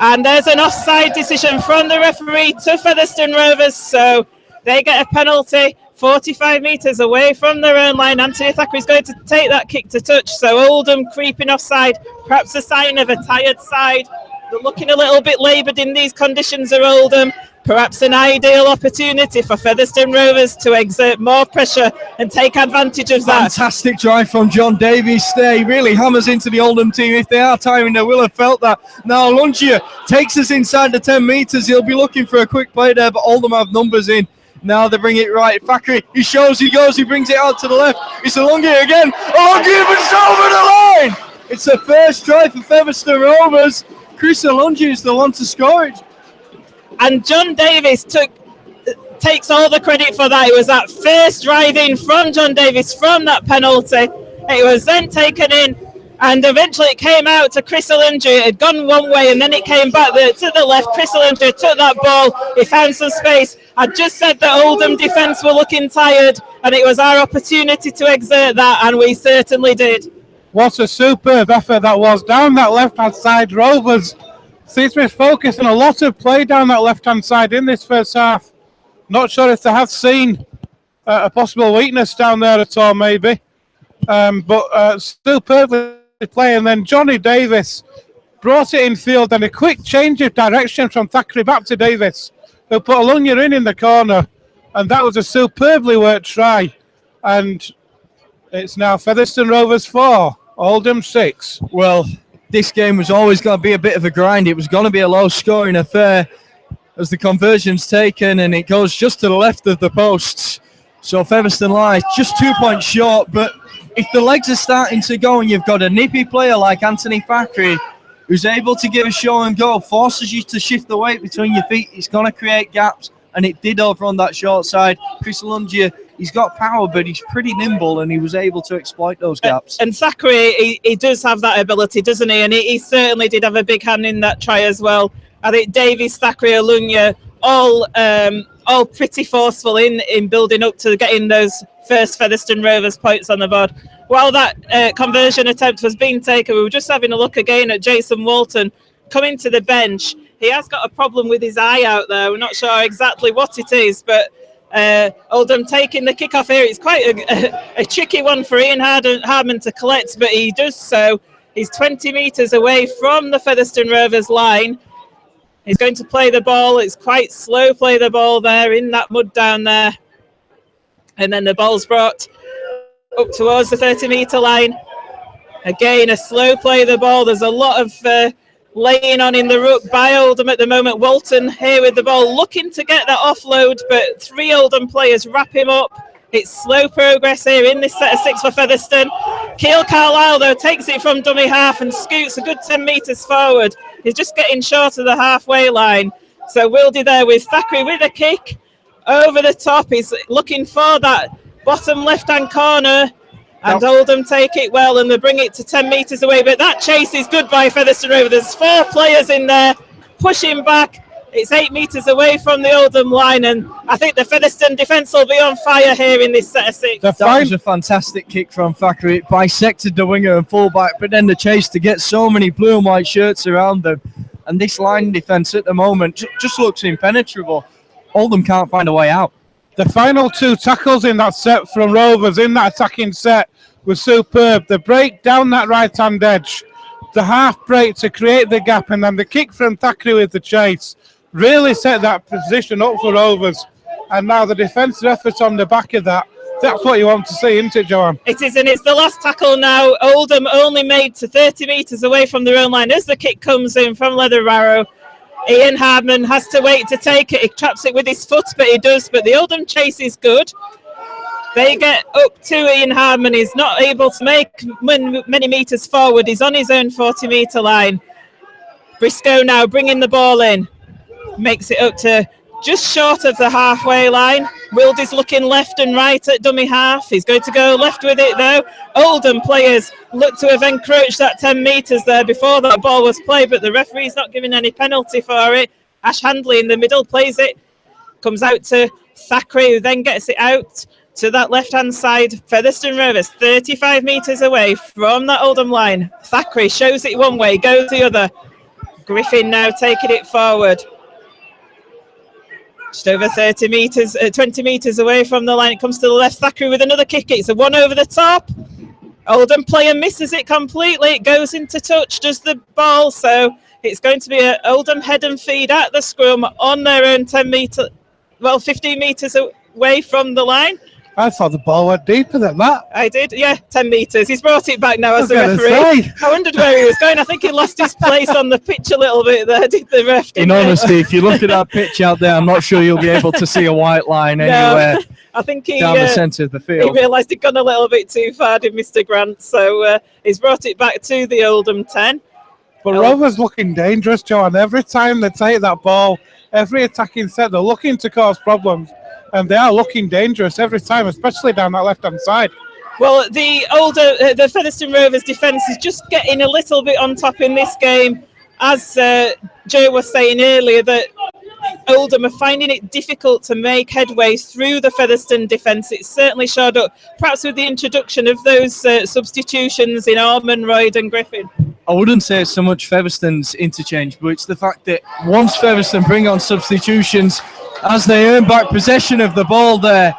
Speaker 1: And there's an offside decision from the referee to Featherstone Rovers, so they get a penalty 45 metres away from their own line. Anthony Thackeray is going to take that kick to touch, so Oldham creeping offside, perhaps a sign of a tired side. They're looking a little bit laboured in these conditions of Oldham. Perhaps an ideal opportunity for Featherstone Rovers to exert more pressure and take advantage of that.
Speaker 3: Fantastic drive from John Davies there. He really hammers into the Oldham team. If they are tiring, they will have felt that. Now Lungia takes us inside the 10 metres. He'll be looking for a quick play there, but Oldham have numbers in. Now they bring it right. Thackeray, he shows, he goes, he brings it out to the left. It's Alungia again. Alungia, but it's over the line. It's the first try for Featherstone Rovers. Chris Alungia is the one to score it.
Speaker 1: And John Davis takes all the credit for that. It was that first drive in from John Davis from that penalty. It was then taken in, and eventually it came out to Chris Alungi. It had gone one way, and then it came back to the left. Chris Alungi took that ball. He found some space. I just said that Oldham defence were looking tired, and it was our opportunity to exert that, and we certainly did.
Speaker 2: What a superb effort that was down that left-hand side. Rovers seems to be focusing a lot of play down that left-hand side in this first half. Not sure if they have seen a possible weakness down there at all, maybe. But superbly playing. Then Johnny Davis brought it in field, and a quick change of direction from Thackeray back to Davis, who put Alunga in the corner, and that was a superbly worked try. And it's now Featherstone Rovers 4, Oldham 6.
Speaker 3: Well, this game was always going to be a bit of a grind. It was going to be a low-scoring affair as the conversion's taken, and it goes just to the left of the posts. So Featherstone lies just 2 points short, but if the legs are starting to go and you've got a nippy player like Anthony Thackeray who's able to give a show and go, forces you to shift the weight between your feet, it's going to create gaps, and it did over on that short side. Chris Alungi, he's got power, but he's pretty nimble, and he was able to exploit those gaps.
Speaker 1: And Thackeray, he does have that ability, doesn't he? And he certainly did have a big hand in that try as well. I think Davies, Thackeray, Alunga, all pretty forceful in building up to getting those first Featherstone Rovers points on the board. While that conversion attempt was being taken, we were just having a look again at Jason Walton coming to the bench. He has got a problem with his eye out there. We're not sure exactly what it is, but Oldham taking the kick off here. It's quite a tricky one for Ian Hardman to collect, but he does so. He's 20 metres away from the Featherstone Rovers line. He's going to play the ball. It's quite slow play the ball there in that mud down there. And then the ball's brought up towards the 30-metre line. Again, a slow play the ball. There's a lot of laying on in the ruck by Oldham at the moment. Walton here with the ball, looking to get that offload, but 3 Oldham players wrap him up. It's slow progress here in this set of 6 for Featherstone. Keil Carlisle, though, takes it from dummy half and scoots a good 10 metres forward. He's just getting short of the halfway line. So Wildy there with Thackeray with a kick over the top. He's looking for that bottom left-hand corner. And Oldham take it well, and they bring it to 10 metres away. But that chase is good by Featherstone Rovers. There's 4 players in there pushing back. It's 8 metres away from the Oldham line, and I think the Featherstone defence will be on fire here in this set of 6.
Speaker 3: That was a fantastic kick from Thackeray. It bisected the winger and fullback, but then the chase to get so many blue and white shirts around them. And this line defence at the moment just looks impenetrable. Oldham can't find a way out.
Speaker 2: The final 2 tackles in that set from Rovers in that attacking set was superb. The break down that right-hand edge, the half break to create the gap, and then the kick from Thackeray with the chase really set that position up for Rovers. And now the defensive effort on the back of that, that's what you want to see, isn't it, Joanne?
Speaker 1: It is, and it's the last tackle now. Oldham only made to 30 metres away from their own line as the kick comes in from Leather Barrow. Ian Hardman has to wait to take it. He traps it with his foot, but he does. But the Oldham chase is good. They get up to Ian Hardman. He's not able to make many metres forward. He's on his own 40-metre line. Briscoe now bringing the ball in. Makes it up to just short of the halfway line. Wildy's looking left and right at dummy half. He's going to go left with it, though. Oldham players look to have encroached that 10 metres there before that ball was played, but the referee's not giving any penalty for it. Ash Handley in the middle plays it. Comes out to Thackeray, who then gets it out to that left-hand side. Featherstone Rovers 35 metres away from that Oldham line. Thackeray shows it one way, goes the other. Griffin now taking it forward. Just over 30 metres, 20 metres away from the line. It comes to the left. Thackeray with another kick. It's a one over the top. Oldham player misses it completely. It goes into touch, does the ball. So it's going to be an Oldham head and feed at the scrum on their own 10 metre, 15 metres away from the line.
Speaker 2: I thought the ball went deeper than that.
Speaker 1: I did, yeah, 10 metres. He's brought it back now as the referee. I wondered where he was going. I think he lost his place on the pitch a little bit there, did the ref.
Speaker 3: In honesty, if you look at that pitch out there, I'm not sure you'll be able to see a white line anywhere.
Speaker 1: I think he
Speaker 3: down the centre of the field.
Speaker 1: He realised he'd gone a little bit too far, did Mr. Grant, so he's brought it back to the Oldham 10.
Speaker 2: But Rovers looking dangerous, Joanne. Every time they take that ball every attacking set. They're looking to cause problems, and they are looking dangerous every time, especially down that left-hand side.
Speaker 1: Well, the Featherstone Rovers defence is just getting a little bit on top in this game. As Joe was saying earlier, that Oldham are finding it difficult to make headway through the Featherstone defence. It's certainly showed up, perhaps with the introduction of those substitutions in Ormonroyd and Griffin.
Speaker 3: I wouldn't say it's so much Featherstone's interchange, but it's the fact that once Featherstone bring on substitutions, as they earn back possession of the ball there,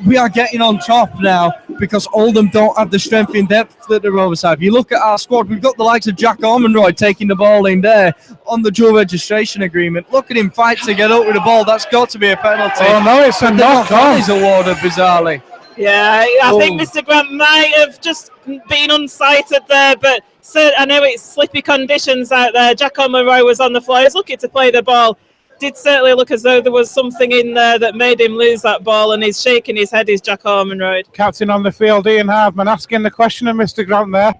Speaker 3: we are getting on top now because Oldham don't have the strength in depth that the Rovers have. You look at our squad, we've got the likes of Jack Ormonroyd taking the ball in there on the dual registration agreement. Look at him fight to get up with the ball. That's got to be a penalty.
Speaker 2: Oh no, it's a knock-on.
Speaker 3: He's awarded bizarrely.
Speaker 1: Yeah, I think Mr. Grant might have just been unsighted there, but I know it's slippy conditions out there. Jack Ormonroyd was on the floor. He was looking to play the ball. Did certainly look as though there was something in there that made him lose that ball, and he's shaking his head, is Jack Ormonroyd.
Speaker 2: Captain on the field, Ian Hardman, asking the question of Mr. Grant there,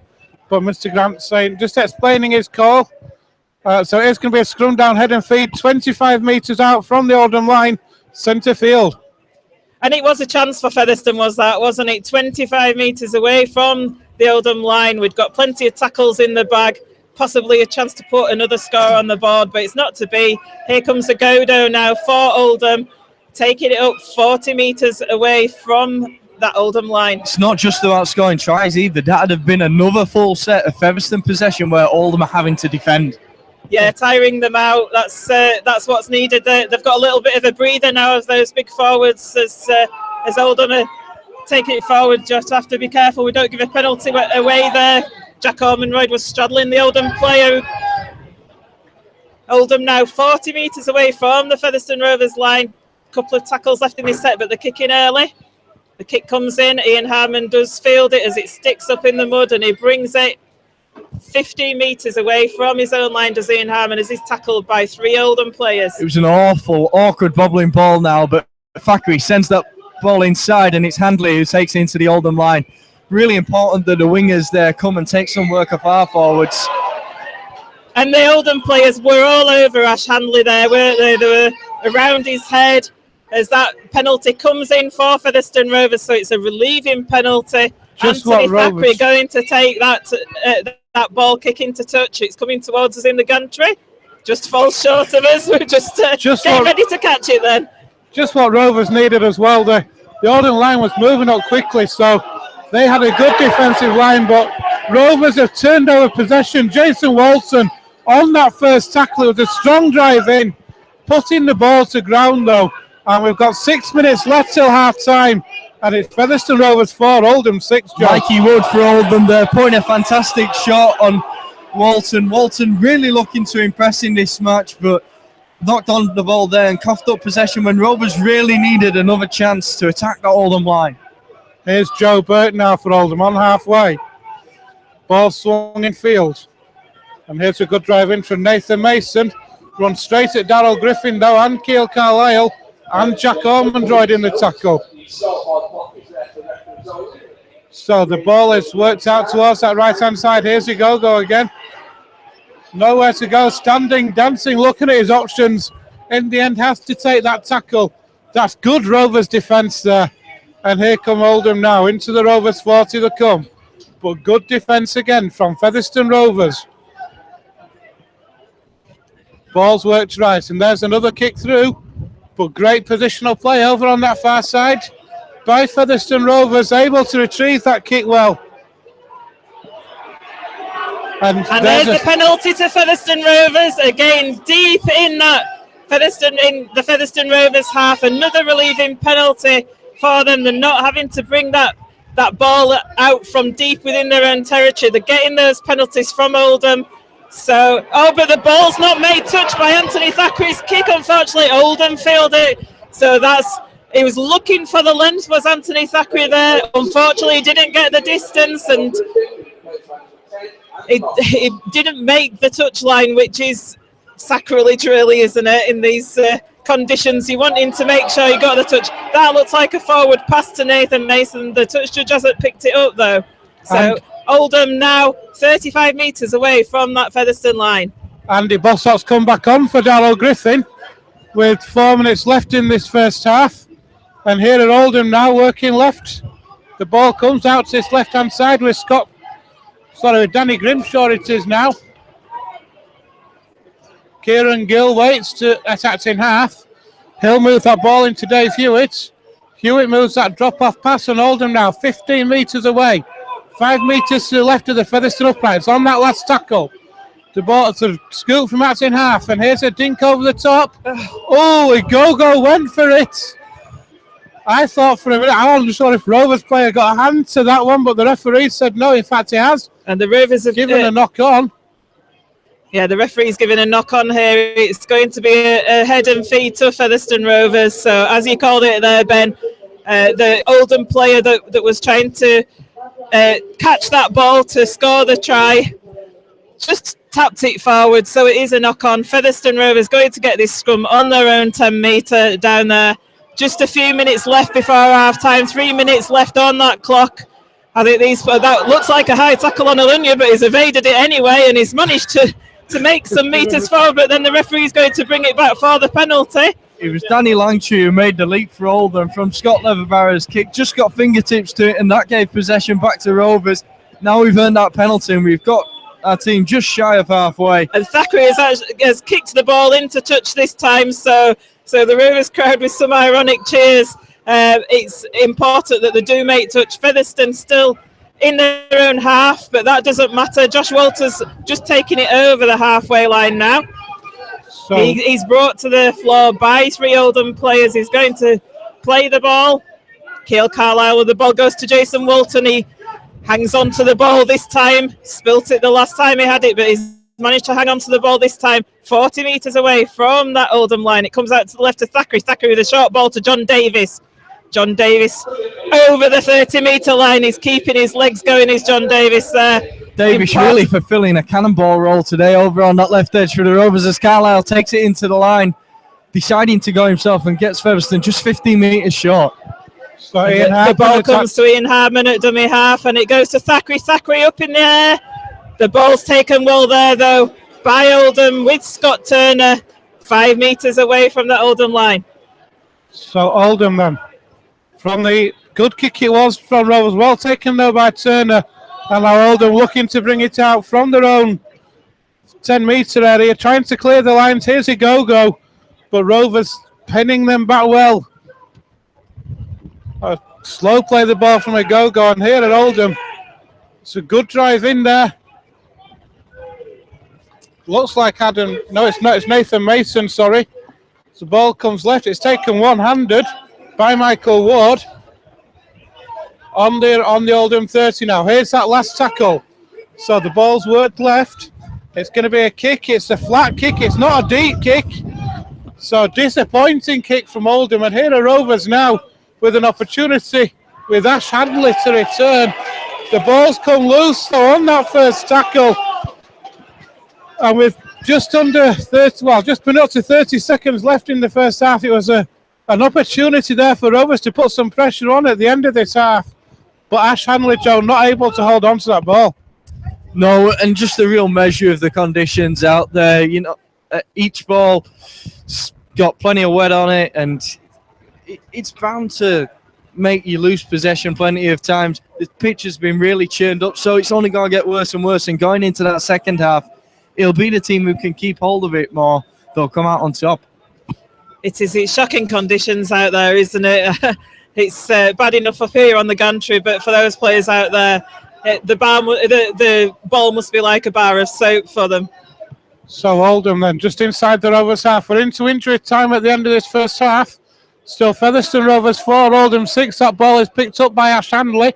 Speaker 2: but Mr. Grant saying, just explaining his call. So it's going to be a scrum down head and feed, 25 metres out from the Oldham line, centre field.
Speaker 1: And it was a chance for Featherstone, wasn't it? 25 metres away from the Oldham line. We'd got plenty of tackles in the bag. Possibly a chance to put another score on the board, but it's not to be. Here comes a Godo now for Oldham, taking it up 40 metres away from that Oldham line.
Speaker 3: It's not just about scoring tries either. That'd have been another full set of Featherstone possession where Oldham are having to defend.
Speaker 1: Yeah, tiring them out. That's what's needed. They've got a little bit of a breather now of those big forwards as Oldham are taking it forward. Just have to be careful we don't give a penalty away there. Jack Ormonroyd was straddling the Oldham player. Oldham now 40 metres away from the Featherstone Rovers line. A couple of tackles left in this set, but they're kicking early. The kick comes in. Ian Harmon does field it as it sticks up in the mud, and he brings it 15 metres away from his own line, does Ian Harmon, as he's tackled by 3 Oldham players.
Speaker 3: It was an awful, awkward, bobbling ball now, but Thackeray sends that ball inside, and it's Handley who takes it into the Oldham line. Really important that the wingers there come and take some work off our forwards.
Speaker 1: And the Oldham players were all over Ash Handley there, weren't they? They were around his head as that penalty comes in for Featherstone Rovers, so it's a relieving penalty.
Speaker 2: Just
Speaker 1: Anthony Thackeray going to take that ball kick into touch. It's coming towards us in the gantry. Just falls short of us. We're just getting ready to catch it then.
Speaker 2: Just what Rovers needed as well. The Oldham line was moving up quickly, so they had a good defensive line, but Rovers have turned over possession. Jason Walton on that first tackle with a strong drive in, putting the ball to ground though. And we've got 6 minutes left till half time. And it's Featherstone Rovers 4, Oldham 6.
Speaker 3: Mikey Wood for Oldham there, putting a fantastic shot on Walton. Walton really looking to impress in this match, but knocked on the ball there and coughed up possession when Rovers really needed another chance to attack that Oldham line.
Speaker 2: Here's Joe Burt now for Oldham on halfway. Ball swung in field. And here's a good drive in from Nathan Mason. Run straight at Darryl Griffin though, and Keil Carlisle, and Jack Ormonroyd in the tackle. So the ball is worked out towards that right-hand side. Here's Go again. Nowhere to go, standing, dancing, looking at his options. In the end, has to take that tackle. That's good Rovers defence there. And here come Oldham now into the Rovers 40 they come. But good defence again from Featherstone Rovers. Ball's worked right, and there's another kick through. But great positional play over on that far side by Featherstone Rovers, able to retrieve that kick well. And
Speaker 1: there's the penalty to Featherstone Rovers, again deep in that the Featherstone Rovers half. Another relieving penalty for them. They're not having to bring that ball out from deep within their own territory. They're getting those penalties from Oldham. So, but the ball's not made touch by Anthony Thackeray's kick. Unfortunately, Oldham failed it. So he was looking for the length, was Anthony Thackeray there. Unfortunately, he didn't get the distance, and it didn't make the touch line, which is sacrilege, really, isn't it? In these conditions, you want him to make sure he got the touch. That looks like a forward pass to Nathan Mason. The touch judge hasn't picked it up, though. So Oldham now 35 metres away from that Featherstone line.
Speaker 2: Andy Bossock's come back on for Darryl Griffin. with 4 minutes left in this first half. And here at Oldham now working left. The ball comes out to his left-hand side with Danny Grimshaw it is now. Kieran Gill waits to attack in half. He'll move that ball into Dave Hewitt. Hewitt moves that drop-off pass on Oldham now, 15 metres away. 5 metres to the left of the Featherstone uprights on that last tackle. The ball to scoop from out in half, and here's a dink over the top. Oh, Go went for it. I thought for a minute, I wasn't sure if Rovers player got a hand to that one, but the referee said no, in fact he has.
Speaker 1: And the Rovers have
Speaker 2: given a knock on.
Speaker 1: Yeah, the referee's giving a knock on here. It's going to be a head and feet to Featherstone Rovers. So as you called it there, Ben, the Oldham player that was trying to catch that ball to score the try just tapped it forward. So it is a knock on. Featherstone Rovers going to get this scrum on their own 10 metre down there. Just a few minutes left before half time. 3 minutes left on that clock. I think that looks like a high tackle on Alunya, but he's evaded it anyway, and he's managed to make some metres forward. But then the referee's going to bring it back for the penalty.
Speaker 3: It was Danny Langtree who made the leap for Oldham from Scott Leatherbarrow's kick. Just got fingertips to it, and that gave possession back to Rovers. Now we've earned that penalty, and we've got our team just shy of halfway.
Speaker 1: And Thackeray has kicked the ball into touch this time, so the Rovers crowd with some ironic cheers. It's important that they do make touch. Featherstone still in their own half, but that doesn't matter. Josh Walters just taking it over the halfway line now. So he's brought to the floor by 3 Oldham players. He's going to play the ball. Keil Carlisle with the ball goes to Jason Walton. He hangs on to the ball this time. Spilt it the last time he had it, but he's managed to hang on to the ball this time. 40 metres away from that Oldham line. It comes out to the left of Thackeray. Thackeray with a short ball to John Davis. John Davis over the 30-metre line. He's keeping his legs going, is John Davis there.
Speaker 3: Davis really fulfilling a cannonball role today over on that left edge for the Rovers as Carlisle takes it into the line, deciding to go himself and gets Featherstone just 15 metres short.
Speaker 2: So
Speaker 1: the ball comes to Ian Hardman at dummy half, and it goes to Thackeray. Thackeray up in the air. The ball's taken well there, though, by Oldham with Scott Turner 5 metres away from the Oldham line.
Speaker 2: So Oldham then, from the good kick it was from Rovers, well taken though by Turner, and now Oldham looking to bring it out from their own 10-metre area, trying to clear the lines. Here's a go, but Rovers pinning them back well. A slow play the ball from a go, and here at Oldham, it's a good drive in there. Looks like Adam, no it's not, it's Nathan Mason, sorry. The ball comes left, it's taken one-handed by Michael Ward on the Oldham 30 now. Here's that last tackle. So the ball's worked left. It's going to be a kick. It's a flat kick. It's not a deep kick. So disappointing kick from Oldham. And here are Rovers now with an opportunity with Ash Hadley to return. The ball's come loose though on that first tackle. And with just under 30, well, just been up to 30 seconds left in the first half, it was an opportunity there for Rovers to put some pressure on at the end of this half. But Ash Hanley, Joe, not able to hold on to that ball.
Speaker 3: No, and just a real measure of the conditions out there. You know, each ball got plenty of wet on it, and it's bound to make you lose possession plenty of times. The pitch has been really churned up, so it's only going to get worse and worse. And going into that second half, it'll be the team who can keep hold of it more. They'll come out on top. It's
Speaker 1: shocking conditions out there, isn't it? It's bad enough up here on the gantry, but for those players out there, the ball must be like a bar of soap for them.
Speaker 2: So Oldham then, just inside the Rovers half. We're into injury time at the end of this first half. Still Featherstone Rovers 4, Oldham 6. That ball is picked up by Ash Handley,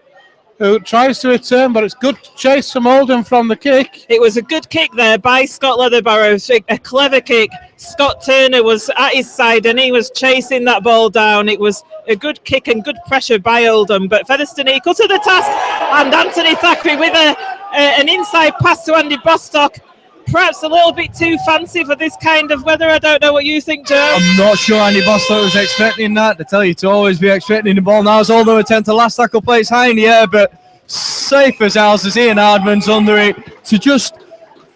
Speaker 2: who tries to return, but it's good chase from Oldham from the kick.
Speaker 1: It was a good kick there by Scott Leatherbarrow, a clever kick. Scott Turner was at his side and he was chasing that ball down. It was a good kick and good pressure by Oldham, but Featherstone equal to the task, and Anthony Thackeray with an inside pass to Andy Bostock. Perhaps a little bit too fancy for this kind of weather. I don't know what you think, Joe.
Speaker 3: I'm not sure Andy Bostock was expecting that. They tell you to always be expecting the ball. Now as Oldham attempt to last tackle plays high in the air, but safe as ours as Ian Hardman's under it to just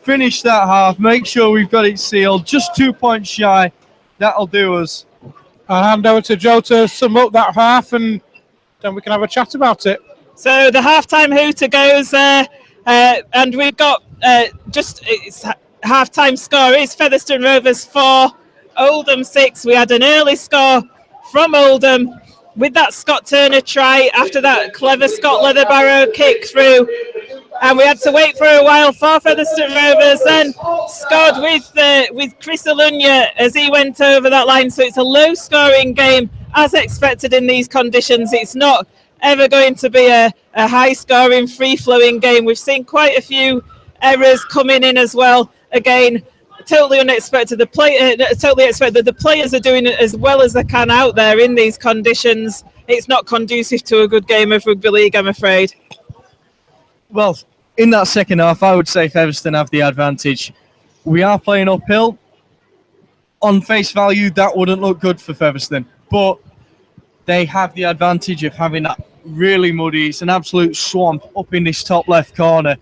Speaker 3: finish that half, make sure we've got it sealed. Just 2 points shy. that'll do us.
Speaker 2: I'll hand over to Joe to sum up that half, and then we can have a chat about it.
Speaker 1: So the halftime hooter goes, and we've got it's halftime score is Featherstone Rovers 4, Oldham 6. We had an early score from Oldham with that Scott Turner try after that clever Scott Leatherbarrow kick through. And we had to wait for a while for Featherstone Rovers, then scored with Chris Alunya as he went over that line. So it's a low-scoring game, as expected in these conditions. It's not ever going to be a high-scoring, free-flowing game. We've seen quite a few errors coming in as well. Again, totally unexpected. Totally expected. The players are doing it as well as they can out there in these conditions. It's not conducive to a good game of rugby league, I'm afraid.
Speaker 3: Well, in that second half, I would say Featherstone have the advantage. We are playing uphill. On face value, that wouldn't look good for Featherstone, but they have the advantage of having that really muddy, it's an absolute swamp up in this top left corner.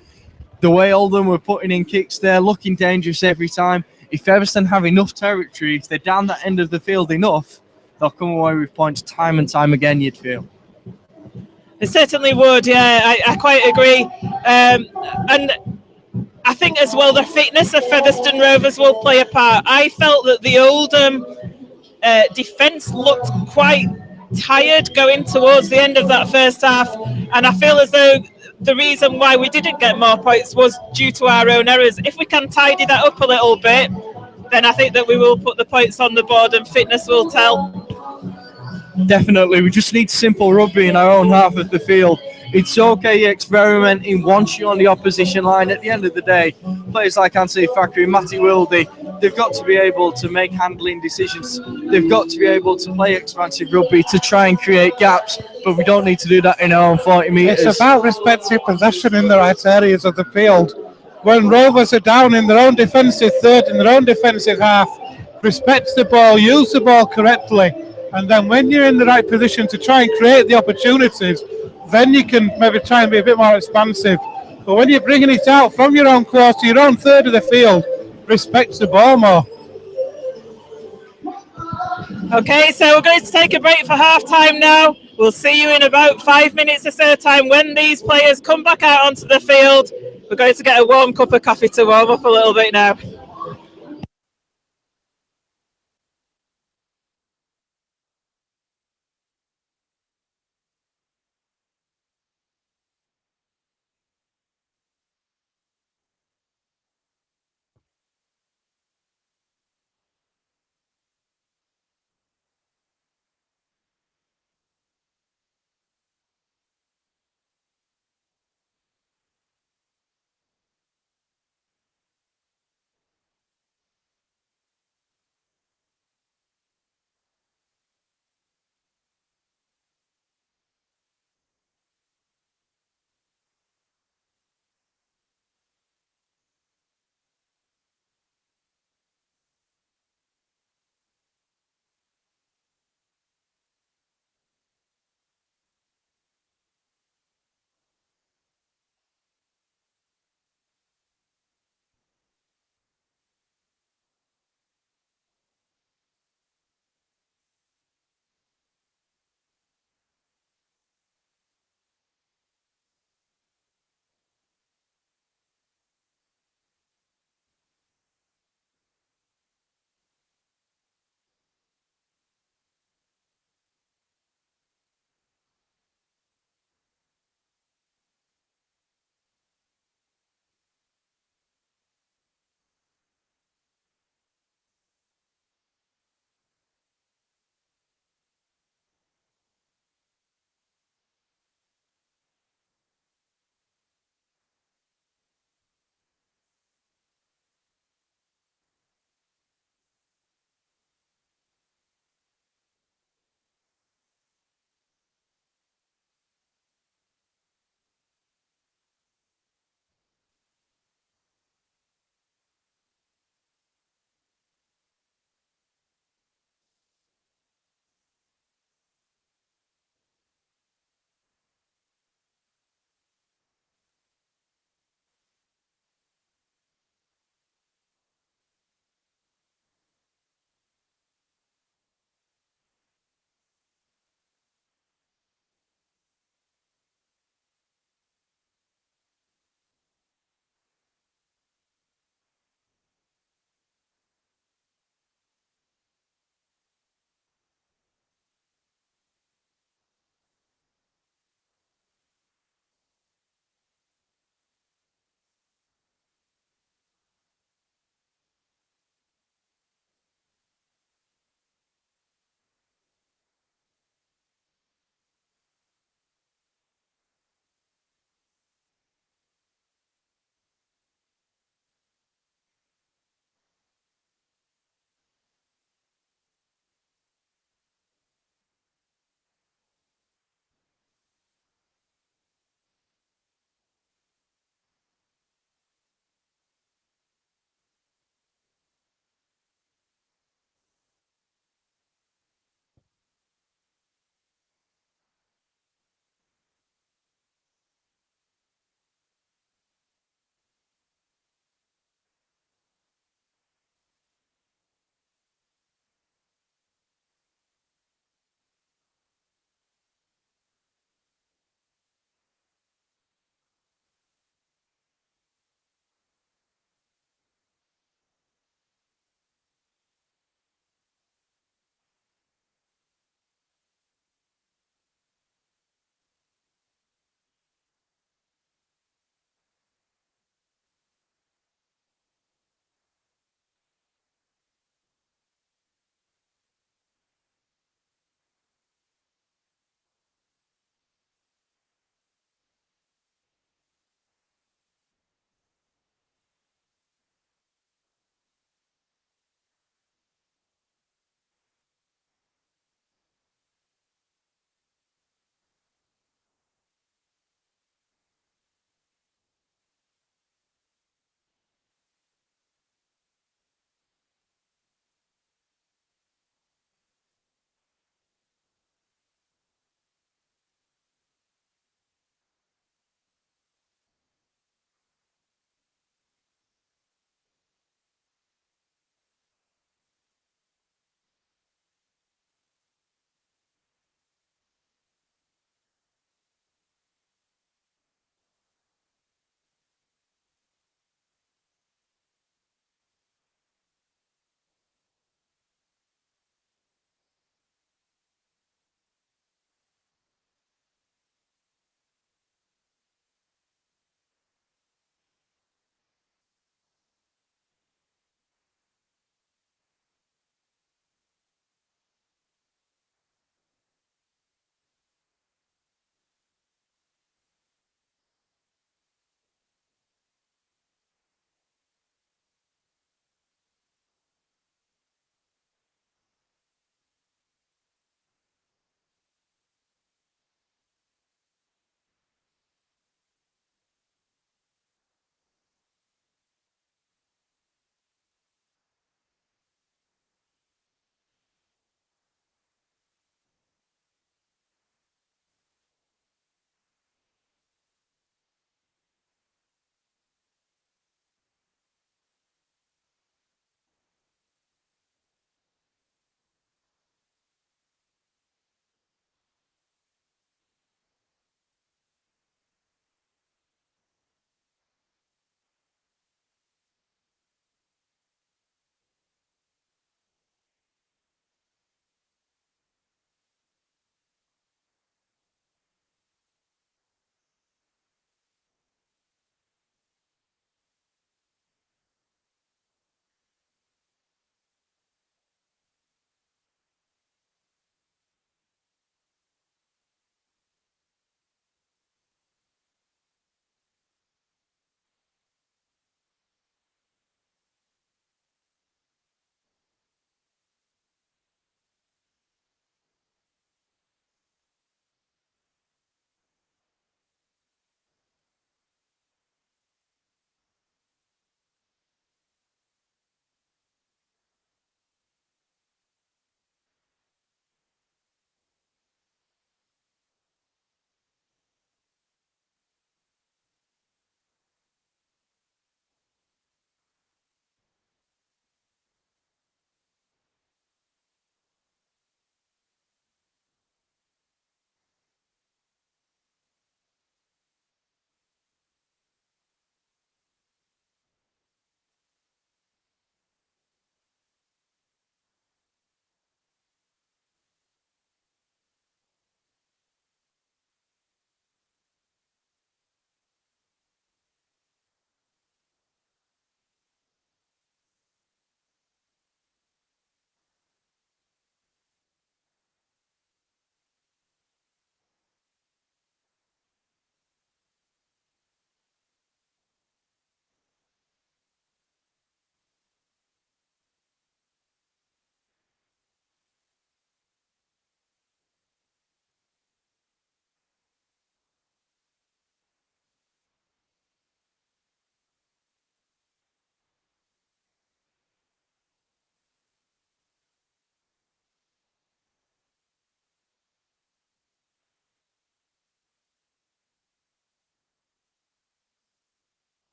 Speaker 3: The way Oldham were putting in kicks there, looking dangerous every time. If Featherstone have enough territory, if they're down that end of the field enough, they'll come away with points time and time again, you'd feel.
Speaker 1: It certainly would, yeah, I quite agree. And I think as well the fitness of Featherstone Rovers will play a part. I felt that the Oldham defence looked quite tired going towards the end of that first half, and I feel as though the reason why we didn't get more points was due to our own errors. If we can tidy that up a little bit, then I think that we will put the points on the board and fitness will tell.
Speaker 3: Definitely, we just need simple rugby in our own half of the field. It's okay experimenting once you're on the opposition line. At the end of the day, players like Anthony Thackeray, Matty Wildy, they've got to be able to make handling decisions. They've got to be able to play expansive rugby to try and create gaps, but we don't need to do that in our own 40 metres.
Speaker 2: It's about respecting possession in the right areas of the field. When Rovers are down in their own defensive third, in their own defensive half, respect the ball, use the ball correctly, and then when you're in the right position to try and create the opportunities, then you can maybe try and be a bit more expansive. But when you're bringing it out from your own quarter, your own third of the field, respect the ball more.
Speaker 1: Okay, so we're going to take a break for half-time now. We'll see you in about 5 minutes or so time when these players come back out onto the field. We're going to get a warm cup of coffee to warm up a little bit now.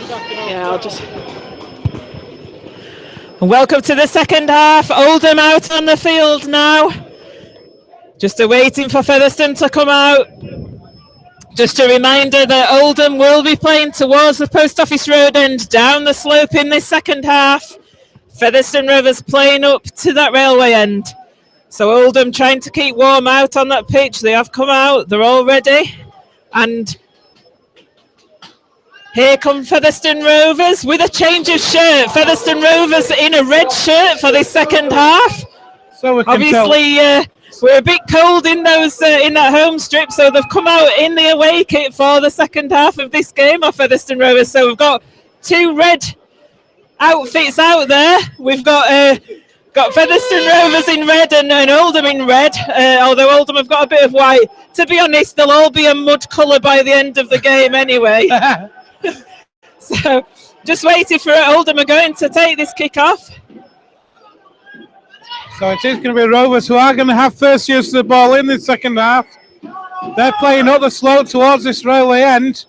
Speaker 1: Yeah, I'll just... Welcome to the second half. Oldham out on the field now. Just waiting for Featherstone to come out. Just a reminder that Oldham will be playing towards the Post Office Road end down the slope in this second half. Featherstone Rovers playing up to that railway end. So Oldham trying to keep warm out on that pitch. They have come out. They're all ready. And here come Featherstone Rovers with a change of shirt. Featherstone Rovers in a red shirt for this second half.
Speaker 2: So we can
Speaker 1: obviously, we're a bit cold in those in that home strip, so they've come out in the away kit for the second half of this game of Featherstone Rovers. So we've got two red outfits out there. We've got Featherstone Rovers in red and Oldham in red, although Oldham have got a bit of white. To be honest, they'll all be a mud colour by the end of the game anyway. So just waiting for it. Oldham are going to take this kick off.
Speaker 2: So it is going to be Rovers who are going to have first use of the ball in the second half. They're playing up the slope towards this railway end.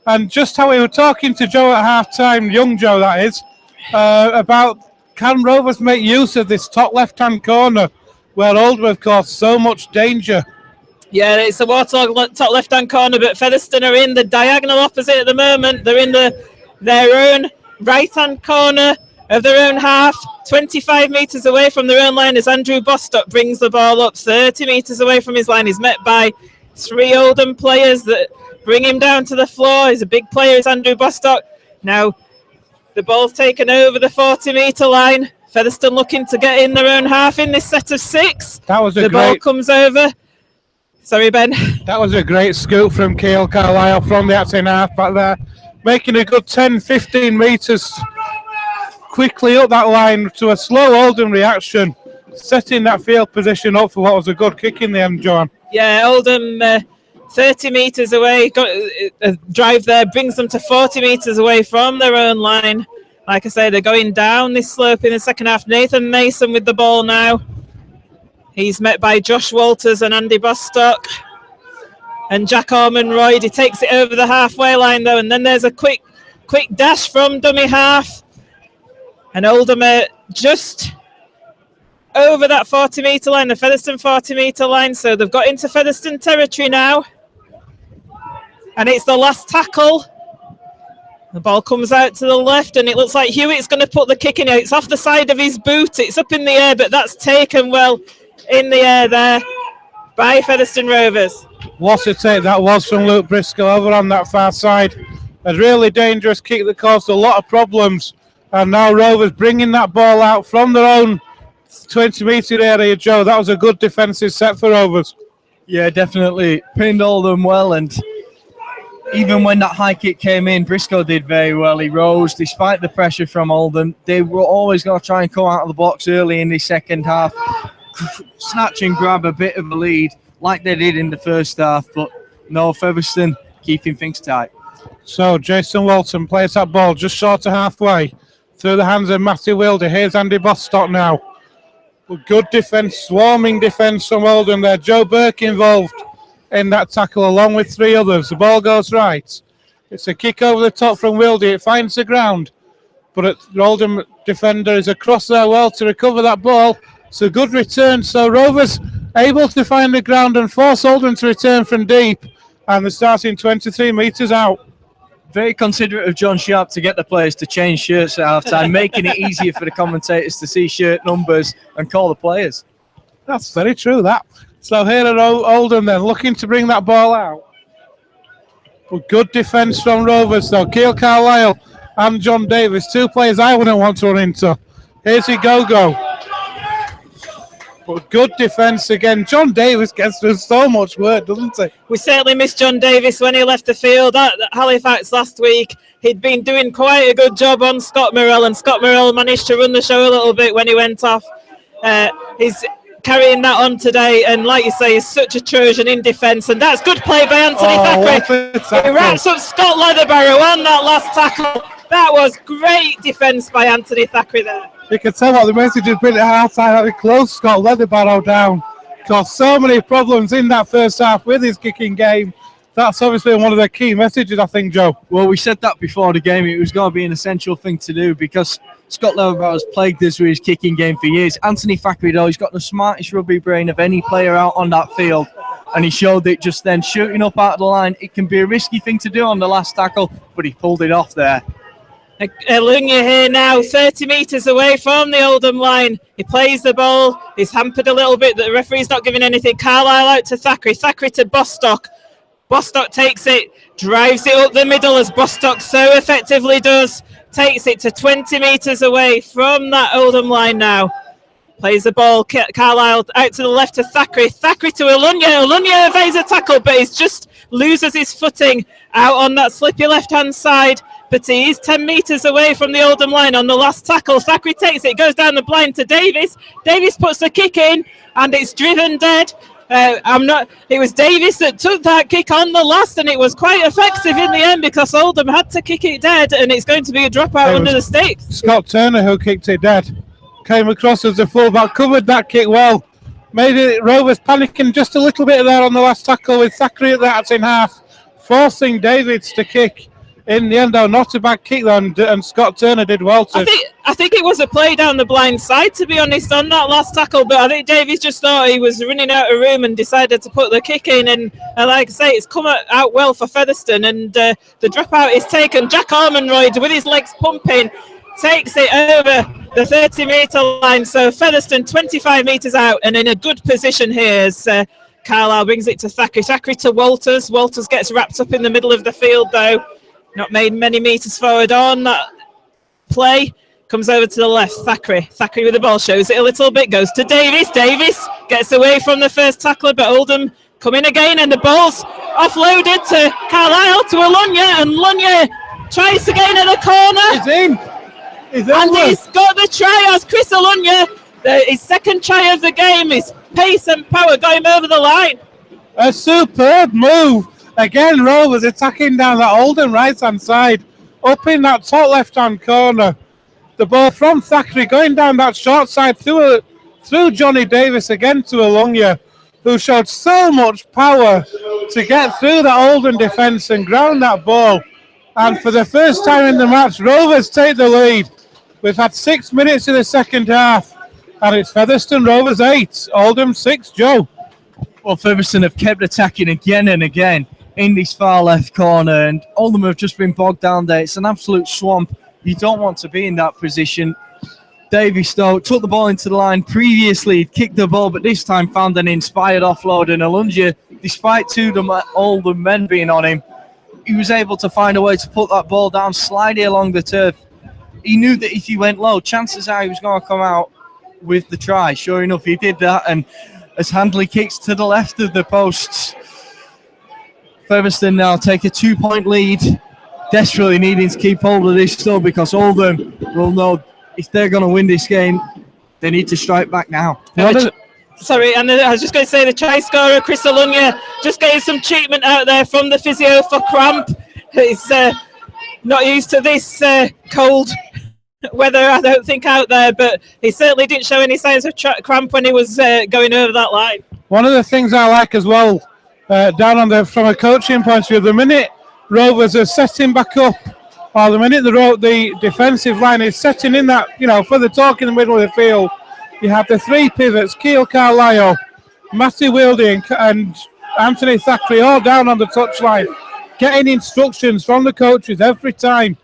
Speaker 2: And just how we were talking to Joe at half-time, young Joe that is, about can Rovers make use of this top left-hand corner where Oldham have caused so much danger.
Speaker 1: Yeah, it's a waterlogged top left-hand corner, but Featherstone are in the diagonal opposite at the moment. They're in their own right-hand corner of their own half, 25 metres away from their own line as Andrew Bostock brings the ball up 30 metres away from his line. He's met by three Oldham players that bring him down to the floor. He's a big player, is Andrew Bostock. Now, the ball's taken over the 40-metre line. Featherstone looking to get in their own half in this set of six.
Speaker 2: The
Speaker 1: ball comes over. Sorry, Ben.
Speaker 2: That was a great scoop from Keil Carlisle from the outside half back there, making a good 10-15 metres quickly up that line to a slow Oldham reaction, setting that field position up for what was a good kick in the end, Joanne.
Speaker 1: Yeah, Oldham 30 metres away, got a drive there, brings them to 40 metres away from their own line. Like I say, they're going down this slope in the second half. Nathan Mason with the ball now. He's met by Josh Walters and Andy Bostock. And Jack Ormonroyd, he takes it over the halfway line though, and then there's a quick dash from dummy half. And Oldham are just over that 40-metre line, the Featherstone 40-metre line, so they've got into Featherstone territory now. And it's the last tackle. The ball comes out to the left, and it looks like Hewitt's going to put the kick in. It's off the side of his boot. It's up in the air, but that's taken well in the air there by Featherstone Rovers.
Speaker 2: What a take that was from Luke Briscoe over on that far side. A really dangerous kick that caused a lot of problems. And now Rovers bringing that ball out from their own 20-metre area, Joe. That was a good defensive set for Rovers.
Speaker 3: Yeah, definitely. Pinned Oldham well, and even when that high kick came in, Briscoe did very well. He rose despite the pressure from Oldham. They were always going to try and come out of the box early in the second half, snatch and grab a bit of a lead like they did in the first half, but no, Featherstone keeping things tight.
Speaker 2: So Jason Walton plays that ball just short of halfway through the hands of Matthew Wilder. Here's Andy Bostock now. Good defence, swarming defence from Oldham there. Joe Burke involved in that tackle along with three others. The ball goes right. It's a kick over the top from Wilder. It finds the ground, but the Oldham defender is across there well to recover that ball. It's a good return. So Rovers able to find the ground and force Oldham to return from deep, and they're starting 23 metres out.
Speaker 3: Very considerate of John Sharp to get the players to change shirts at half time, making it easier for the commentators to see shirt numbers and call the players.
Speaker 2: That's very true, that. So here are Oldham then, looking to bring that ball out. But good defence from Rovers though. Keil Carlisle and John Davis, two players I wouldn't want to run into. Here's Igogo. But good defence again. John Davis gets through so much work, doesn't he?
Speaker 1: We certainly missed John Davis when he left the field at Halifax last week. He'd been doing quite a good job on Scott Morrell, and Scott Morrell managed to run the show a little bit when he went off. He's carrying that on today, and like you say, he's such a Trojan in defence, and that's good play by Anthony Thackeray. He wraps up Scott Leatherbarrow on that last tackle. That was great defence by Anthony Thackeray there.
Speaker 2: You can tell what the message has been at half-time, having closed Scott Leatherbarrow down. Caused so many problems in that first half with his kicking game That's obviously one of the key messages, I think, Joe.
Speaker 3: Well, we said that before the game. It was going to be an essential thing to do because Scott Lover has plagued us with his kicking game for years. Anthony Thackeray, though, he's got the smartest rugby brain of any player out on that field. And he showed it just then, shooting up out of the line. It can be a risky thing to do on the last tackle, but he pulled it off there.
Speaker 1: Lunga here now, 30 metres away from the Oldham line. He plays the ball. He's hampered a little bit. The referee's not giving anything. Carlisle out to Thackeray. Thackeray to Bostock. Bostock takes it, drives it up the middle as Bostock so effectively does. Takes it to 20 metres away from that Oldham line now. Plays the ball. Carlisle out to the left to Thackeray. Thackeray to Olunya. Olunya evades a tackle, but he just loses his footing out on that slippy left-hand side. But he is 10 metres away from the Oldham line on the last tackle. Thackeray takes it, goes down the blind to Davis. Davis puts the kick in, and it's driven dead. It was Davis that took that kick on the last, and it was quite effective in the end because Oldham had to kick it dead, and it's going to be a dropout under the sticks.
Speaker 2: Scott Turner who kicked it dead. Came across as a fullback, covered that kick well. Made it Rovers panicking just a little bit there on the last tackle with Thackeray that's in half, forcing Davids to kick. In the end, though, not a bad kick though, and Scott Turner did well too.
Speaker 1: I think it was a play down the blind side, to be honest, on that last tackle. But I think Davies just thought he was running out of room and decided to put the kick in. And like I say, it's come out well for Featherstone. And the dropout is taken. Jack Armonroyd, with his legs pumping, takes it over the 30-metre line. So Featherstone 25 metres out and in a good position here as Carlisle brings it to Thackeray. Thackeray to Walters. Walters gets wrapped up in the middle of the field, though. Not made many metres forward on that play. Comes over to the left. Thackeray with the ball, shows it a little bit, goes to Davis. Davis gets away from the first tackler, but Oldham come in again, and the ball's offloaded to Carlisle, to Olunya, and Olunya tries to gain at the corner.
Speaker 2: He's in.
Speaker 1: And he's got the try as Chris Olunya. His second try of the game. His pace and power got him over the line.
Speaker 2: A superb move. Again, Rovers attacking down that Oldham right-hand side, up in that top left-hand corner. The ball from Thackeray going down that short side through Johnny Davis again to Olunya, who showed so much power to get through the Oldham defence and ground that ball. And for the first time in the match, Rovers take the lead. We've had 6 minutes in the second half, and it's Featherstone Rovers 8, Oldham 6, Joe.
Speaker 3: Well, Featherstone have kept attacking again and again in this far left corner, and Oldham have just been bogged down there. It's an absolute swamp. You don't want to be in that position. Davy Stoke took the ball into the line previously. He'd kicked the ball, but this time found an inspired offload, and Olunya, despite two of the Oldham men being on him, he was able to find a way to put that ball down, sliding along the turf. He knew that if he went low, chances are he was going to come out with the try. Sure enough, he did that, and as Handley kicks to the left of the posts, Featherstone now take a 2-point lead, desperately needing to keep hold of this still because Oldham will know if they're going to win this game, they need to strike back now.
Speaker 1: Sorry, and I was just going to say the try scorer, Chris Olunya, just getting some treatment out there from the physio for cramp. He's not used to this cold weather, I don't think, out there, but he certainly didn't show any signs of cramp when he was going over that line.
Speaker 2: One of the things I like as well, from a coaching point of view, the minute Rovers are setting back up, or the minute the defensive line is setting in that, for the talk in the middle of the field, you have the three pivots, Keil Carlisle, Matty Wilding and Anthony Thackeray all down on the touchline, getting instructions from the coaches every time,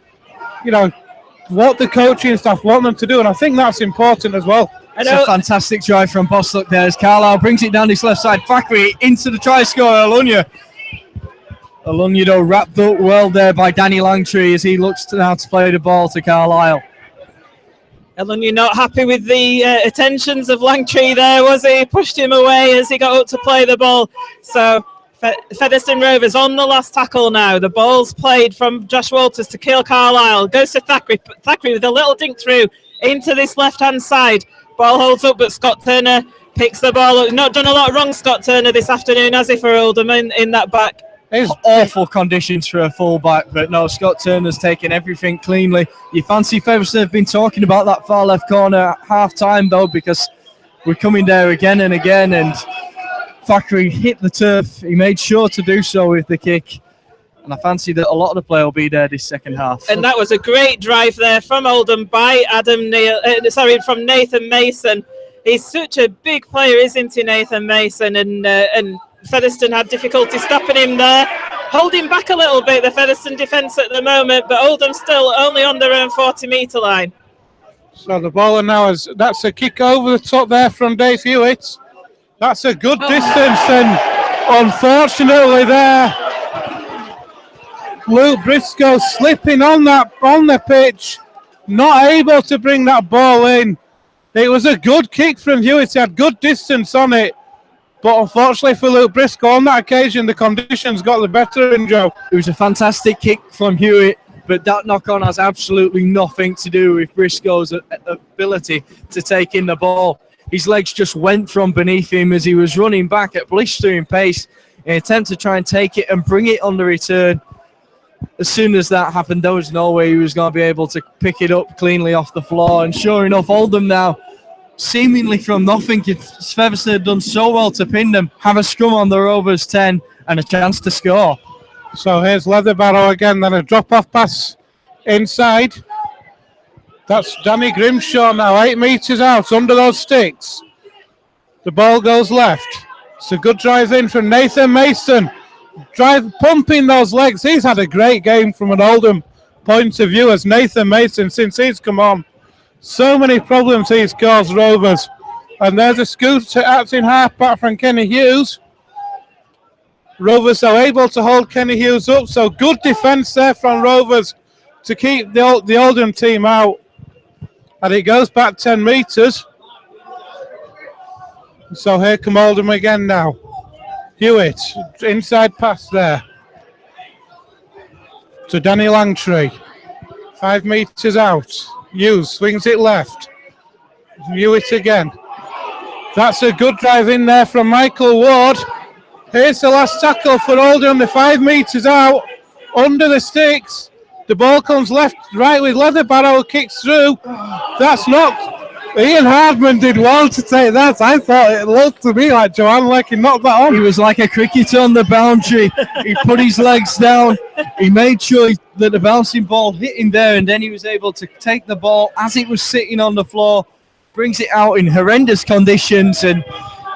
Speaker 2: what the coaching staff want them to do, and I think that's important as well.
Speaker 3: It's a fantastic try from Bostock there as Carlisle brings it down this left side. Thackeray into the try scorer, Olunya. Olunya, though, wrapped up well there by Danny Langtree as he looks now to play the ball to Carlisle.
Speaker 1: Olunya not happy with the attentions of Langtree there, was he? Pushed him away as he got up to play the ball. So Featherstone Rovers on the last tackle now. The ball's played from Josh Walters to Keil Carlisle. Goes to Thackeray. Thackeray with a little dink through into this left-hand side. Ball holds up, but Scott Turner picks the ball up. Not done a lot wrong, Scott Turner, this afternoon, has he, for Oldham in that back?
Speaker 3: It's awful conditions for a full-back, but no, Scott Turner's taken everything cleanly. You fancy Featherstone have been talking about that far left corner at half-time, though, because we're coming there again and again, and Thacker hit the turf. He made sure to do so with the kick. And I fancy that a lot of the play will be there this second half.
Speaker 1: And that was a great drive there from Oldham by from Nathan Mason. He's such a big player, isn't he, Nathan Mason? And Featherstone had difficulty stopping him there. Holding back a little bit, the Featherstone defence at the moment, but Oldham still only on their own 40-metre line.
Speaker 2: So the ball now that's a kick over the top there from Dave Hewitt. That's a good distance, and unfortunately there, Luke Briscoe slipping on the pitch, not able to bring that ball in. It was a good kick from Hewitt, he had good distance on it, but unfortunately for Luke Briscoe, on that occasion the conditions got the better of him, Joe.
Speaker 3: It was a fantastic kick from Hewitt, but that knock-on has absolutely nothing to do with Briscoe's ability to take in the ball. His legs just went from beneath him as he was running back at blistering pace in an attempt to try and take it and bring it on the return. As soon as that happened, there was no way he was going to be able to pick it up cleanly off the floor. And sure enough, Oldham now, seemingly from nothing, Featherstone had done so well to pin them, have a scrum on the Rovers 10 and a chance to score.
Speaker 2: So here's Leatherbarrow again, then a drop-off pass inside. That's Danny Grimshaw now, 8 metres out, under those sticks. The ball goes left. It's a good drive in from Nathan Mason. Pumping those legs. He's had a great game from an Oldham point of view as Nathan Mason since he's come on. So many problems he's caused Rovers. And there's a scooter acting half back from Kenny Hughes. Rovers are able to hold Kenny Hughes up, so good defence there from Rovers to keep the Oldham team out. And it goes back 10 metres. So here come Oldham again now. Hewitt, inside pass there to Danny Langtree. 5 metres out. Hughes swings it left. Hewitt again. That's a good drive in there from Michael Ward. Here's the last tackle for Oldham. The 5 metres out, under the sticks. The ball comes left, right with Leatherbarrow, kicks through. That's knocked. Ian Hardman did well to take that. I thought it looked to me like Joanne like he knocked that on.
Speaker 3: He was like a cricketer on the boundary. He put his legs down. He made sure that the bouncing ball hit him there, and then he was able to take the ball as it was sitting on the floor, brings it out in horrendous conditions, and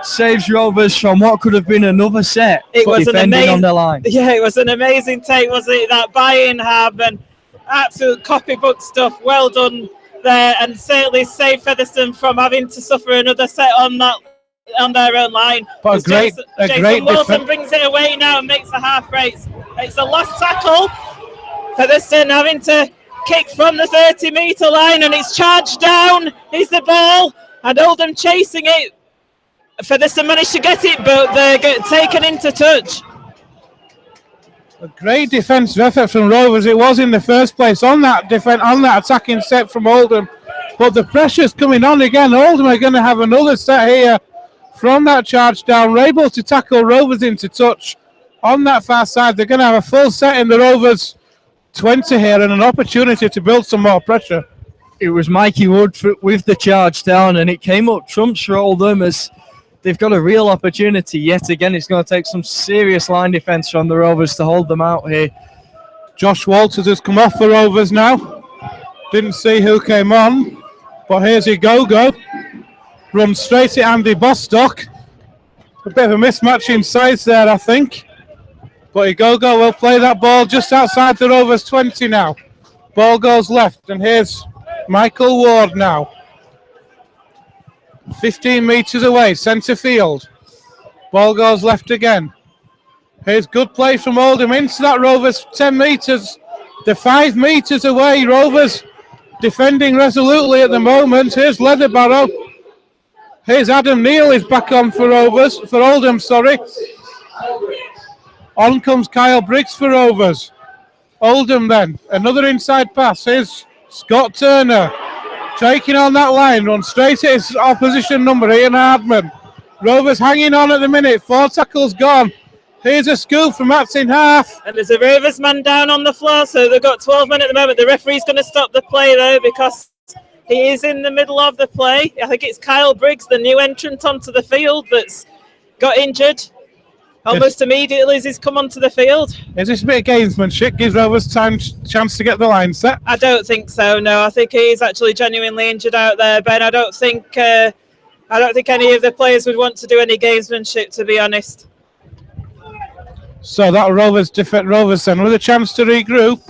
Speaker 3: saves Rovers from what could have been another set.
Speaker 1: It was an amazing
Speaker 3: on the line.
Speaker 1: Yeah, it was an amazing take, wasn't it? That buy-in, Hardman, absolute copybook stuff. Well done there, and certainly saved Featherstone from having to suffer another set on their own line.
Speaker 2: But
Speaker 1: Jason Wilson brings it away now and makes a half breaks. It's the last tackle. Featherstone having to kick from the 30-metre line, and it's charged down. Is the ball, and Oldham chasing it. Featherstone managed to get it, but they're taken into touch.
Speaker 2: A great defensive effort from Rovers. It was in the first place on that attacking set from Oldham. But the pressure's coming on again. Oldham are going to have another set here from that charge down. We're able to tackle Rovers into touch on that far side. They're going to have a full set in the Rovers 20 here and an opportunity to build some more pressure.
Speaker 3: It was Mikey Wood with the charge down, and it came up trumps for Oldham as they've got a real opportunity yet again. It's going to take some serious line defence from the Rovers to hold them out here.
Speaker 2: Josh Walters has come off for Rovers now. Didn't see who came on, but here's Igogo. Runs straight at Andy Bostock. A bit of a mismatch in size there, I think. But Igogo will play that ball just outside the Rovers 20 now. Ball goes left, and here's Michael Ward now. 15 metres away, centre field. Ball goes left again. Here's good play from Oldham into that Rovers 10 metres. They're 5 metres away. Rovers defending resolutely at the moment. Here's Leatherbarrow. Here's Adam Neal is back on for Oldham, sorry. On comes Kyle Briggs for Rovers. Oldham then, another inside pass. Here's Scott Turner. Taking on that line, run straight at his opposition number, Ian Hardman. Rovers hanging on at the minute, 4 tackles gone. Here's a scoop from Matson half.
Speaker 1: And there's a Rovers man down on the floor, so they've got 12 men at the moment. The referee's going to stop the play though, because he is in the middle of the play. I think it's Kyle Briggs, the new entrant onto the field, that's got injured almost immediately as he's come onto the field.
Speaker 2: Is this a bit of gamesmanship? Gives Rovers chance to get the line set?
Speaker 1: I don't think so. No, I think he's actually genuinely injured out there, Ben. I don't think any of the players would want to do any gamesmanship, to be honest.
Speaker 2: So that Rovers then with a chance to regroup.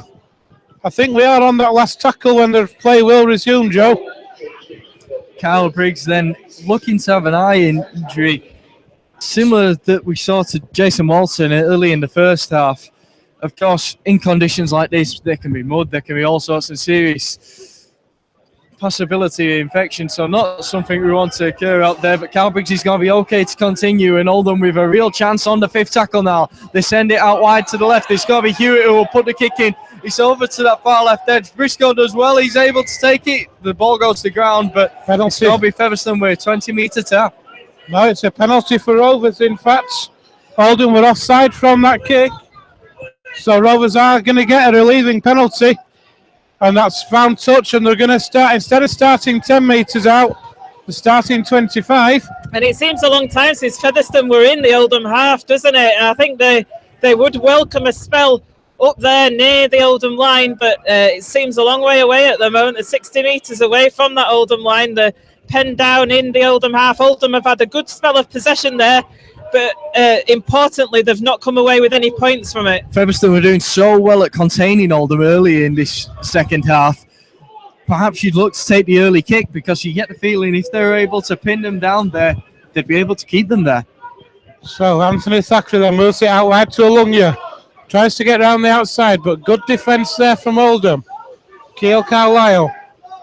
Speaker 2: I think we are on that last tackle when the play will resume, Joe.
Speaker 3: Kyle Briggs then looking to have an eye injury, similar that we saw to Jason Walton early in the first half. Of course, in conditions like this, there can be mud, there can be all sorts of serious possibility of infection, so not something we want to occur out there, but Kyle Briggs is going to be okay to continue, and Oldham with a real chance on the 5th tackle now. They send it out wide to the left. It's going to be Hewitt who will put the kick in. It's over to that far left edge. Briscoe does well. He's able to take it. The ball goes to the ground, but it's going to be Featherstone with a 20-metre tap.
Speaker 2: No, it's a penalty for Rovers, in fact. Oldham were offside from that kick. So Rovers are going to get a relieving penalty. And that's found touch, and they're going to start, instead of starting 10 metres out, they're starting 25.
Speaker 1: And it seems a long time since Featherstone were in the Oldham half, doesn't it? And I think they would welcome a spell up there near the Oldham line, but it seems a long way away at the moment. They're 60 metres away from that Oldham line. They're penned down in the Oldham half. Oldham have had a good spell of possession there, but importantly, they've not come away with any points from it.
Speaker 3: Featherstone were doing so well at containing Oldham early in this second half. Perhaps you'd look to take the early kick, because you get the feeling if they're able to pin them down there, they'd be able to keep them there.
Speaker 2: So Anthony Thackeray then moves it out wide to Alunga. Tries to get around the outside, but good defence there from Oldham. Keel Carlisle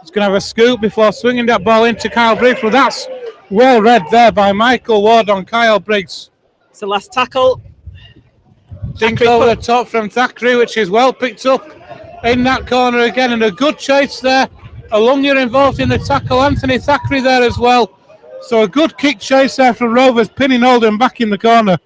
Speaker 2: is going to have a scoop before swinging that ball into Kyle Briggs, but that's well read there by Michael Ward on Kyle Briggs.
Speaker 1: It's the last tackle.
Speaker 2: Dink over the top from Thackeray, which is well picked up in that corner again, and a good chase there. Alunga involved in the tackle, Anthony Thackeray there as well. So a good kick chase there from Rovers, pinning Oldham back in the corner.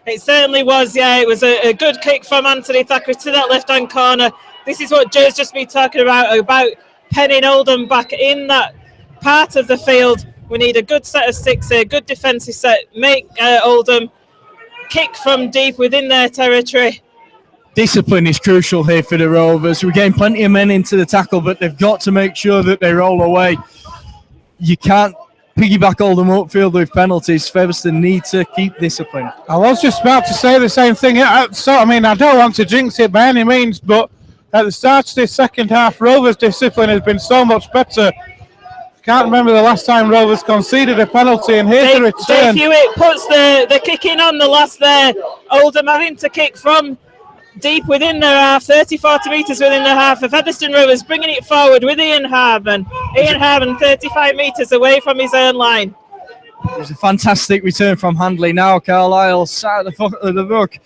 Speaker 1: It certainly was, yeah. It was a good kick from Anthony Thackeray to that left-hand corner. This is what Joe's just been talking about penning Oldham back in that part of the field. We need a good set of six here, good defensive set. Make Oldham kick from deep within their territory.
Speaker 3: Discipline is crucial here for the Rovers. We're getting plenty of men into the tackle, but they've got to make sure that they roll away. You can't piggyback Oldham upfield with penalties. Featherstone need to keep discipline.
Speaker 2: I was just about to say the same thing. I don't want to jinx it by any means, but at the start of this second half, Rovers' discipline has been so much better. Can't remember the last time Rovers conceded a penalty, and here's the return.
Speaker 1: Dave Hewitt puts the kick in on the last there. Oldham having to kick from deep within their half, 30-40 metres within their half. The Featherstone Rovers bringing it forward with Ian Harman. Ian Harman 35 metres away from his own line.
Speaker 3: It was a fantastic return from Handley. Now Carlisle sat at the foot of the ruck.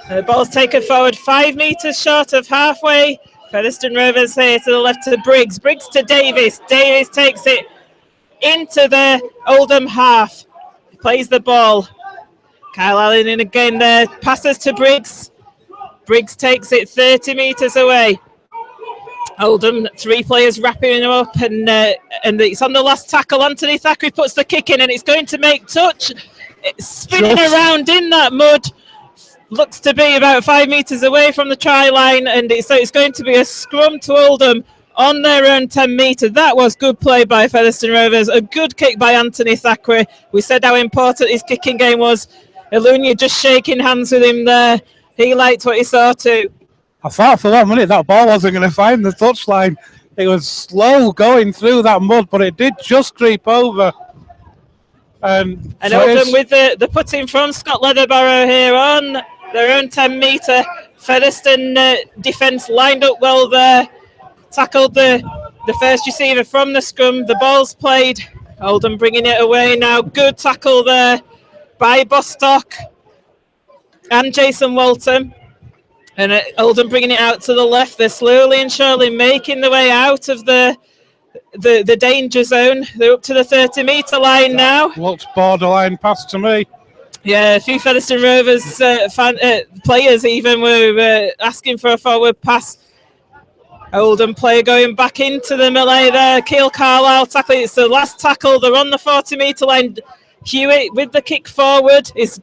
Speaker 1: The ball's taken forward 5 metres short of halfway. Featherstone Rovers here to the left to Briggs. Briggs to Davis. Davis takes it into the Oldham half. Plays the ball. Kyle Allen in again there. Passes to Briggs. Briggs takes it 30 metres away. Oldham, 3 players wrapping him up, and it's on the last tackle. Anthony Thackeray puts the kick in, and it's going to make touch. It's spinning around in that mud. Looks to be about 5 metres away from the try line, and so it's going to be a scrum to Oldham on their own 10 metre. That was good play by Featherstone Rovers. A good kick by Anthony Thackeray. We said how important his kicking game was. Alunga just shaking hands with him there. He liked what he saw too.
Speaker 2: I thought for 1 minute that ball wasn't going to find the touchline. It was slow going through that mud, but it did just creep over. And so
Speaker 1: Oldham with the putting from Scott Leatherbarrow here on their own 10 metre. Featherstone defence lined up well there. Tackled the first receiver from the scrum. The ball's played. Oldham bringing it away now. Good tackle there by Bostock and Jason Walton. And Oldham bringing it out to the left. They're slowly and surely making the way out of the danger zone. They're up to the 30 metre line now.
Speaker 2: Looked borderline pass to me.
Speaker 1: Yeah, a few Featherstone Rovers players even were asking for a forward pass. Oldham player going back into the melee there. Keil Carlisle tackling. It's the last tackle. They're on the 40-metre line. Hewitt with the kick forward is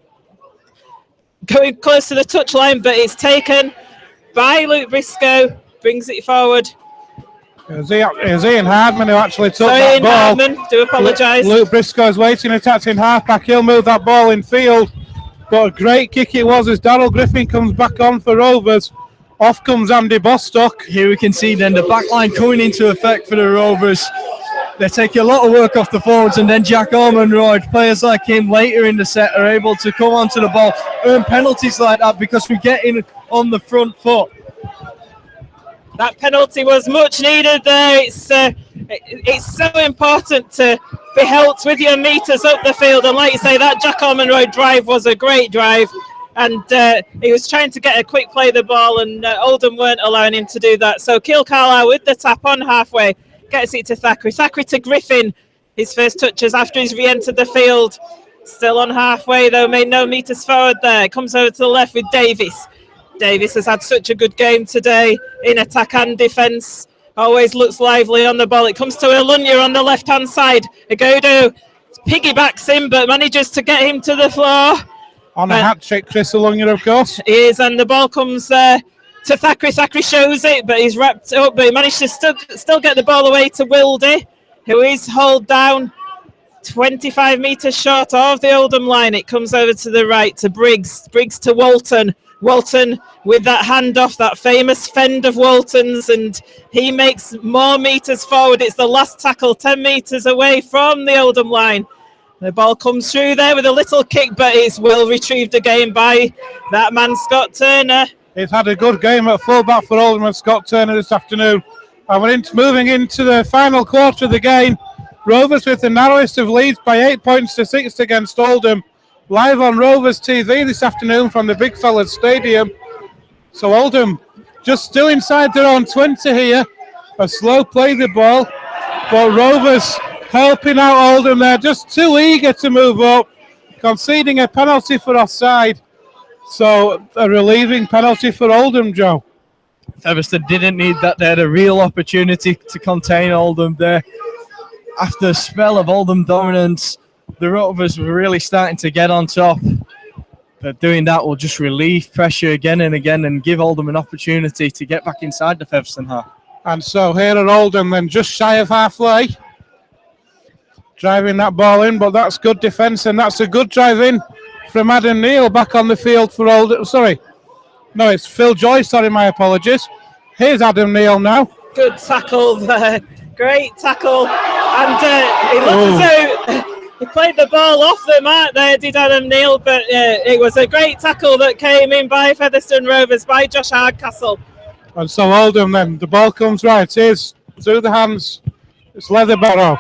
Speaker 1: going close to the touchline, but it's taken by Luke Briscoe. Brings it forward.
Speaker 2: It was Ian Hardman who actually took
Speaker 1: Sorry,
Speaker 2: that
Speaker 1: Ian
Speaker 2: ball.
Speaker 1: Hardman, do apologise.
Speaker 2: Luke Briscoe's waiting, attacking half-back. He'll move that ball in field. But a great kick it was as Darryl Griffin comes back on for Rovers. Off comes Andy Bostock.
Speaker 3: Here we can see then the back line coming into effect for the Rovers. They take a lot of work off the forwards, and then Jack Ormonroyd, players like him later in the set are able to come onto the ball, earn penalties like that because we get in on the front foot.
Speaker 1: That penalty was much needed there. It's so important to be helped with your metres up the field, and like you say, that Jack Ormonroyd drive was a great drive, and he was trying to get a quick play of the ball, and Oldham weren't allowing him to do that. So Keil Carlisle with the tap on halfway gets it to Thackeray. Thackeray to Griffin, his first touches after he's re-entered the field. Still on halfway though, made no metres forward there. Comes over to the left with Davis. Davis has had such a good game today in attack and defence. Always looks lively on the ball. It comes to Alunya on the left-hand side. Agodo piggybacks him, but manages to get him to the floor.
Speaker 2: On a hat-trick, Chris Alunya, of course.
Speaker 1: He is, and the ball comes to Thackeray. Thackeray shows it, but he's wrapped up. But he managed to still get the ball away to Wildy, who is hauled down 25 metres short of the Oldham line. It comes over to the right to Briggs. Briggs to Walton. Walton with that handoff, that famous fend of Walton's, and he makes more metres forward. It's the last tackle, 10 metres away from the Oldham line. The ball comes through there with a little kick, but it's well retrieved again by that man, Scott Turner.
Speaker 2: He's had a good game at fullback for Oldham and Scott Turner this afternoon. And we're moving into the final quarter of the game. Rovers with the narrowest of leads by 8 points to 6 against Oldham. Live on Rovers TV this afternoon from the Big Fellas Stadium. So Oldham just still inside their own 20 here. A slow play the ball. But Rovers helping out Oldham. They're just too eager to move up. Conceding a penalty for offside. So a relieving penalty for Oldham, Joe.
Speaker 3: Featherstone didn't need that. They had a real opportunity to contain Oldham there. After a spell of Oldham dominance, the Rovers were really starting to get on top. But doing that will just relieve pressure again and again and give Oldham an opportunity to get back inside the Featherstone half.
Speaker 2: And so here at Oldham, then just shy of halfway. Driving that ball in, but that's good defence, and that's a good drive in from Adam Neal back on the field for Oldham. Sorry. No, it's Phil Joyce, sorry, my apologies. Here's Adam Neal now.
Speaker 1: Good tackle there. Great tackle. And it looks as though he played the ball off the mark there, did Adam Neal, but it was a great tackle that came in by Featherstone Rovers, by Josh Hardcastle.
Speaker 2: And so Oldham then, the ball comes right. Here's through the hands. It's Leatherbarrow.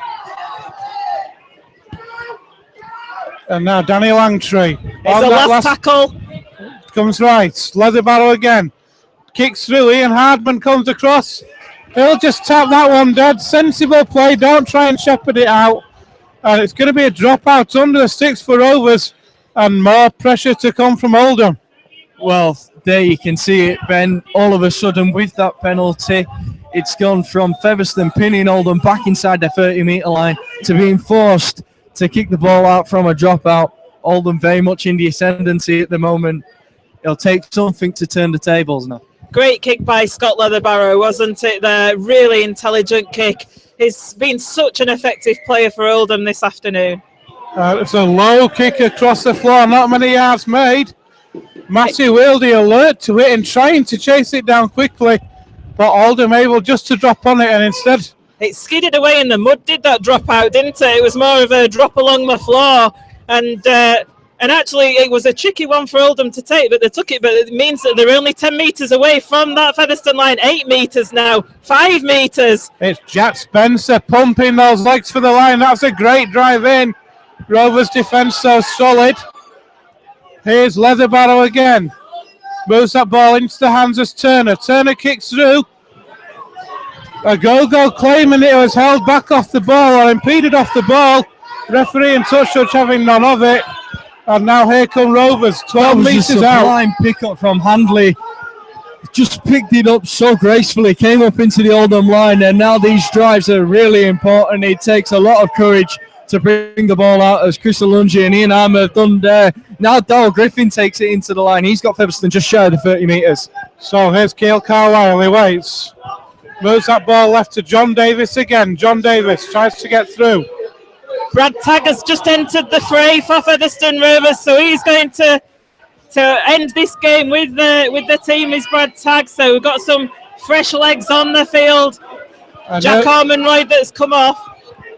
Speaker 2: And now Danny Langtree.
Speaker 1: It's the last tackle.
Speaker 2: Comes right. Leatherbarrow again. Kicks through. Ian Hardman comes across. He'll just tap that one dead. Sensible play. Don't try and shepherd it out. And it's going to be a dropout under the sticks for Rovers. And more pressure to come from Oldham.
Speaker 3: Well, there you can see it, Ben. All of a sudden, with that penalty, it's gone from Featherstone pinning Oldham back inside the 30-metre line to being forced to kick the ball out from a dropout. Oldham very much in the ascendancy at the moment. It'll take something to turn the tables now.
Speaker 1: Great kick by Scott Leatherbarrow, wasn't it? There, really intelligent kick. He's been such an effective player for Oldham this afternoon.
Speaker 2: It's a low kick across the floor, not many yards made. Matthew Wildy alert to it and trying to chase it down quickly, but Oldham able just to drop on it, and instead
Speaker 1: it skidded away in the mud, did that drop out, didn't it? It was more of a drop along the floor, and actually it was a tricky one for Oldham to take, but they took it, but it means that they're only 10 metres away from that Featherstone line. 8 metres now, 5 metres.
Speaker 2: It's Jack Spencer pumping those legs for the line. That's a great drive in. Rovers defence so solid. Here's Leatherbarrow again. Moves that ball into the hands of Turner. Turner kicks through. A go-go claiming it was held back off the ball or impeded off the ball. Referee and touch having none of it. And now here come Rovers, 12 metres out.
Speaker 3: Line pick up from Handley. just picked it up so gracefully, came up into the Oldham line, and now these drives are really important. It takes a lot of courage to bring the ball out, as Chris Alungi and Ian Armour have done there. Now Darrell Griffin takes it into the line. He's got Featherstone just shy of the 30 metres.
Speaker 2: So here's Cale Carlisle. He waits. Moves that ball left to John Davis again. John Davis tries to get through.
Speaker 1: Brad Tagg has just entered the fray for Featherstone Rovers, so he's going to end this game with the team is Brad Tagg. So we've got some fresh legs on the field. Jack Ormonroyd that's come off.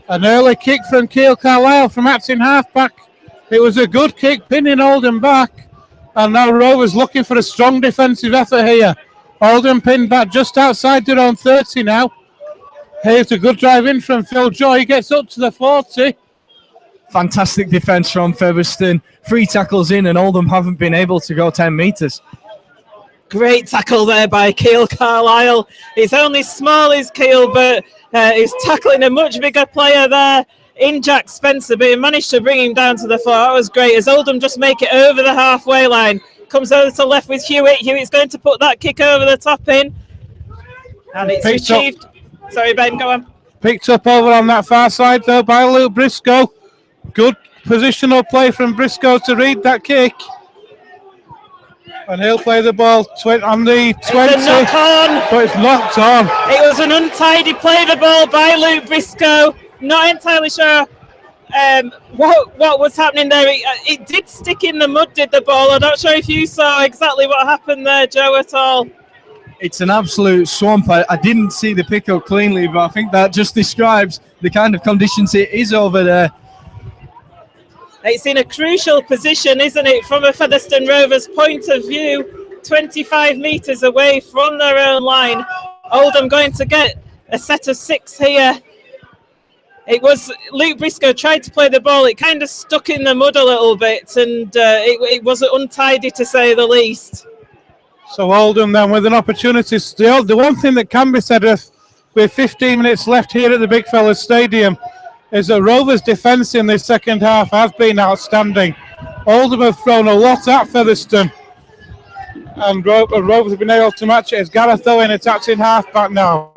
Speaker 2: An early kick from Cale Carlisle from acting halfback. It was a good kick, pinning Oldham back. And now Rovers looking for a strong defensive effort here. Oldham pinned back just outside their own 30 now. Here's a good drive in from Phil Joy. He gets up to the 40.
Speaker 3: Fantastic defence from Featherstone. 3 tackles in, and Oldham haven't been able to go 10 metres.
Speaker 1: Great tackle there by Cale Carlisle. He's only small as Cale, but he's tackling a much bigger player there in Jack Spencer, but he managed to bring him down to the floor. That was great, as Oldham just make it over the halfway line. Comes over to left with Hewitt. Hewitt's going to put that kick over the top in. And it's achieved. Sorry, Ben, go on.
Speaker 2: Picked up over on that far side, though, by Luke Briscoe. Good positional play from Briscoe to read that kick. And he'll play the ball on the 20.
Speaker 1: It's a knock on.
Speaker 2: But it's knocked on.
Speaker 1: It was an untidy play, the ball by Luke Briscoe. Not entirely sure what was happening there. It did stick in the mud, did the ball. I'm not sure if you saw exactly what happened there, Joe, at all.
Speaker 3: It's an absolute swamp. I didn't see the pickup cleanly, but I think that just describes the kind of conditions it is over there.
Speaker 1: It's in a crucial position, isn't it, from a Featherstone Rovers point of view, 25 metres away from their own line. Oldham going to get a set of 6 here. It was Luke Briscoe tried to play the ball. It kind of stuck in the mud a little bit, and it was untidy to say the least.
Speaker 2: So Oldham then with an opportunity still. The one thing that can be said with 15 minutes left here at the Big Fellas Stadium is that Rovers' defence in this second half has been outstanding. Oldham have thrown a lot at Featherstone, and Rovers have been able to match it. As Gareth Owen attacking half-back now.